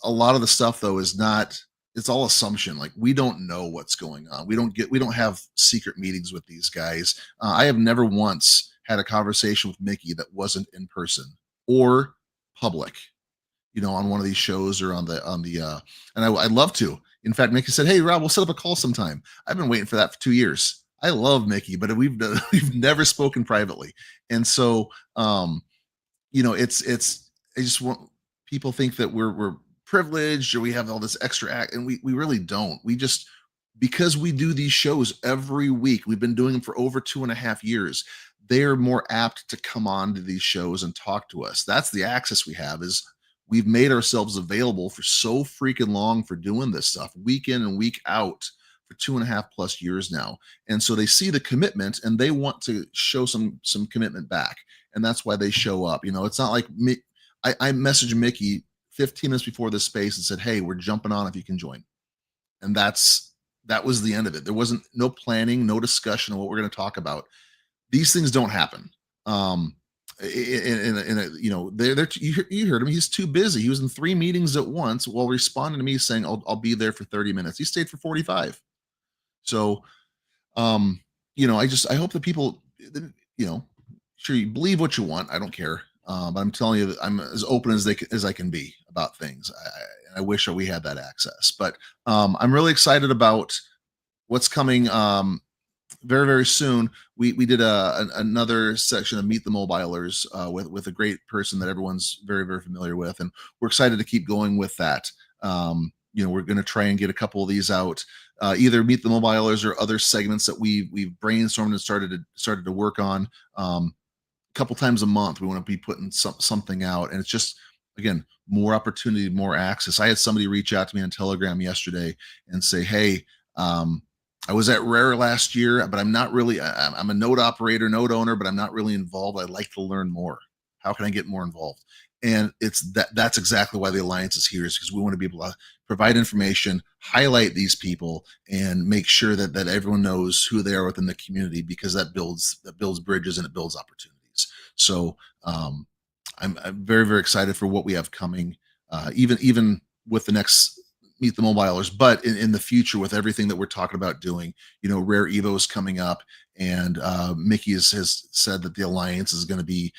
a lot of the stuff though is not. It's all assumption. Like, we don't know what's going on. We don't have secret meetings with these guys. I have never once had a conversation with Mickey that wasn't in person or public. On one of these shows, or and I'd love to. In fact, Mickey said, "Hey, Rob, we'll set up a call sometime." I've been waiting for that for 2 years. I love Mickey, but we've never spoken privately. And so, it's I just want people think that we're privileged, or we have all this extra act, and we really don't. We just, because we do these shows every week, we've been doing them for over 2.5 years. They're more apt to come on to these shows and talk to us. That's the access we have. Is we've made ourselves available for so freaking long for doing this stuff week in and week out for 2.5+ years now. And so they see the commitment and they want to show some commitment back. And that's why they show up. It's not like me. I messaged Mickey 15 minutes before this space and said, "Hey, we're jumping on if you can join." And that was the end of it. There wasn't no planning, no discussion of what we're going to talk about. These things don't happen. You heard him. He's too busy. He was in 3 meetings at once while responding to me saying, I'll be there for 30 minutes. He stayed for 45. So, I hope that people, sure, you believe what you want. I don't care. But I'm telling you that I'm as open as I can be about things. I wish that we had that access, but I'm really excited about what's coming very, very soon, we did another section of Meet the Mobilers with a great person that everyone's very, very familiar with, and we're excited to keep going with that. We're going to try and get a couple of these out, either Meet the Mobilers or other segments that we've brainstormed and started to work on. A couple times a month, we want to be putting something out, and it's just, again, more opportunity, more access. I had somebody reach out to me on Telegram yesterday and say, hey, I was at Rare last year, but I'm not really, I'm a node operator, node owner, but I'm not really involved. I'd like to learn more. How can I get more involved? And that's exactly why the Alliance is here, is because we want to be able to provide information, highlight these people, and make sure that everyone knows who they are within the community, because that builds bridges and it builds opportunities. So I'm very, very excited for what we have coming, even with the next Meet the Mobilers, but in the future, with everything that we're talking about doing, Rare Evo is coming up, and Mickey has said that the Alliance is going to be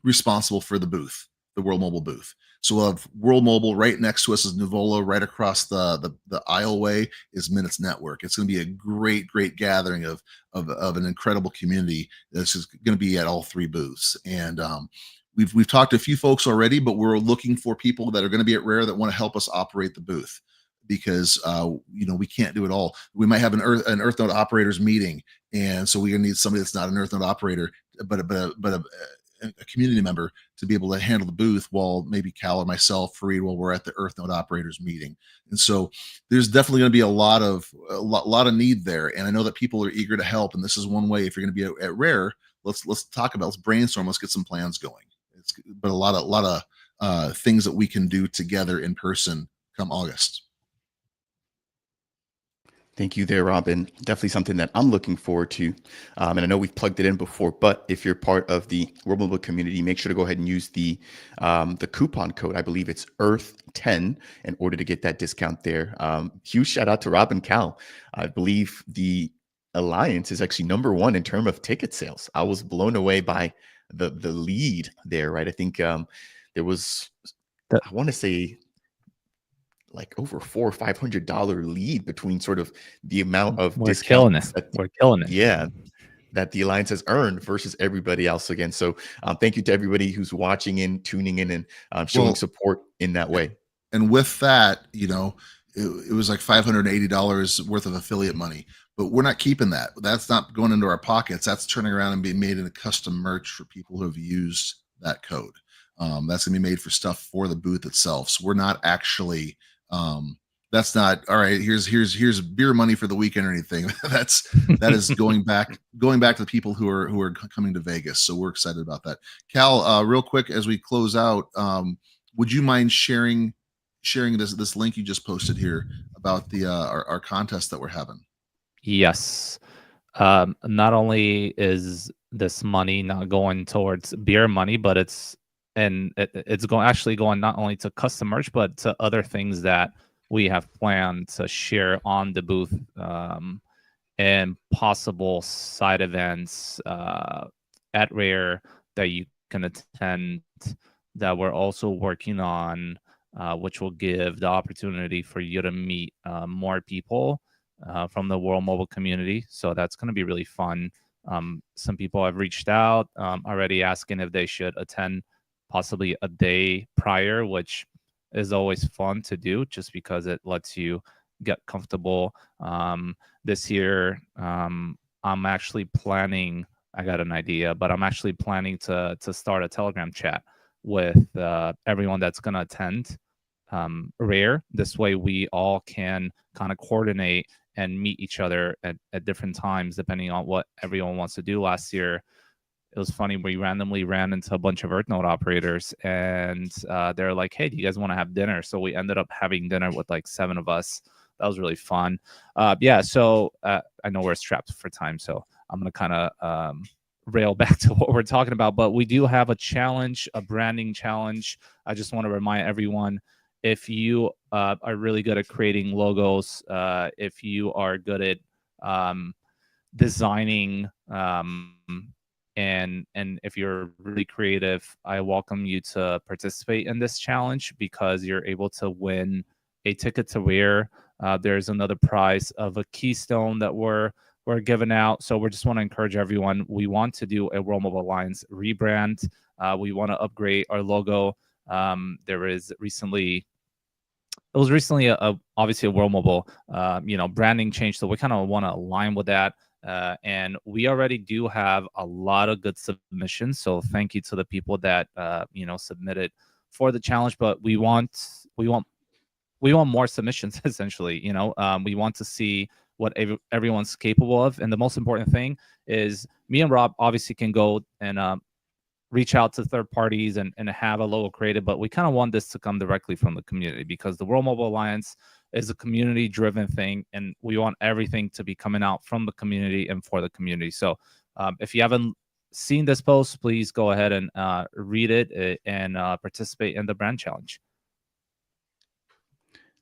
responsible for the booth, the World Mobile booth. So we'll have World Mobile right next to us is Nuvola, right across the aisleway is Minutes Network. It's going to be a great gathering of an incredible community that's just going to be at all three booths. And we've talked to a few folks already, but we're looking for people that are going to be at Rare that want to help us operate the booth, because we can't do it all. We might have an Earth Node operators meeting, and so we're going to need somebody that's not an Earth Node operator, but a community member to be able to handle the booth, while maybe Cal or myself, Fareed, while we're at the Earth Node operators meeting. And so there's definitely going to be a lot of need there, and I know that people are eager to help. And this is one way. If you're going to be at Rare, let's brainstorm, let's get some plans going. But a lot of things that we can do together in person come August. Thank you there, Robin. Definitely something that I'm looking forward to. And I know we've plugged it in before, but if you're part of the World Mobile community, make sure to go ahead and use the coupon code. I believe it's EARTH10 in order to get that discount there. Huge shout out to Rob and Cal. I believe the Alliance is actually #1 in terms of ticket sales. I was blown away by the lead there, right? I think there was, I want to say, like over $400 or $500 lead between sort of the amount of We're killing it. We're killing it. Yeah, that the Alliance has earned versus everybody else again. So thank you to everybody who's watching in, tuning in, and showing support in that way. And with that, it was like $580 worth of affiliate money, but we're not keeping that. That's not going into our pockets. That's turning around and being made into custom merch for people who have used that code. That's gonna be made for stuff for the booth itself. So we're not actually, that's not, all right, here's beer money for the weekend or anything. that is going back to the people who are coming to Vegas. So we're excited about that. Cal, real quick as we close out, would you mind sharing this link you just posted here about the our contest that we're having? Yes. Not only is this money not going towards beer money, but it's going not only to custom merch, but to other things that we have planned to share on the booth, and possible side events at Rare that you can attend, that we're also working on, which will give the opportunity for you to meet more people from the World Mobile community. So that's going to be really fun. Some people have reached out already asking if they should attend possibly a day prior, which is always fun to do just because it lets you get comfortable. This year, I'm actually planning, I got an idea, but I'm actually planning to start a Telegram chat with everyone that's going to attend Rare. This way we all can kind of coordinate and meet each other at different times, depending on what everyone wants to do. Last year, it was funny. We randomly ran into a bunch of Earth Node operators, and they're like, hey, do you guys want to have dinner? So we ended up having dinner with like 7 of us. That was really fun. So I know we're strapped for time, so I'm going to kind of rail back to what we're talking about. But we do have a challenge, a branding challenge. I just want to remind everyone, if you are really good at creating logos, if you are good at designing, and if you're really creative, I welcome you to participate in this challenge, because you're able to win a ticket to Rare. There's another prize of a keystone that we're we're giving out. So we just want to encourage everyone. We want to do a World Mobile Alliance rebrand. We want to upgrade our logo. There was recently obviously a World Mobile branding change, so we kind of want to align with that. And we already do have a lot of good submissions, so thank you to the people that submitted for the challenge. But we want more submissions. Essentially, we want to see what everyone's capable of, and the most important thing is me and Rob obviously can go and reach out to third parties and have a logo created, but we kind of want this to come directly from the community, because the World Mobile Alliance is a community driven thing, and we want everything to be coming out from the community and for the community. So if you haven't seen this post, please go ahead and read it and participate in the brand challenge.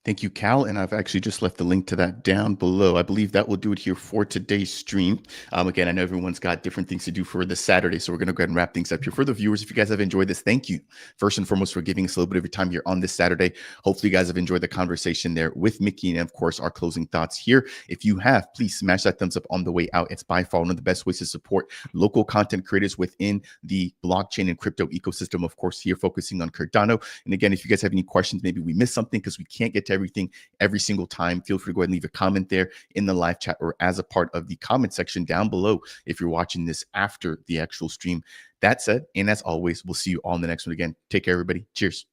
Thank you, Cal. And I've actually just left the link to that down below. I believe that will do it here for today's stream. Again, I know everyone's got different things to do for this Saturday, so we're going to go ahead and wrap things up here. For the viewers, if you guys have enjoyed this, thank you first and foremost for giving us a little bit of your time here on this Saturday. Hopefully you guys have enjoyed the conversation there with Mickey, and of course our closing thoughts here. If you have, please smash that thumbs up on the way out. It's by far one of the best ways to support local content creators within the blockchain and crypto ecosystem. Of course, here focusing on Cardano. And again, if you guys have any questions, maybe we missed something because we can't get to everything every single time, feel free to go ahead and leave a comment there in the live chat or as a part of the comment section down below if you're watching this after the actual stream. That said, and as always, we'll see you all in the next one. Again, take care, everybody. Cheers.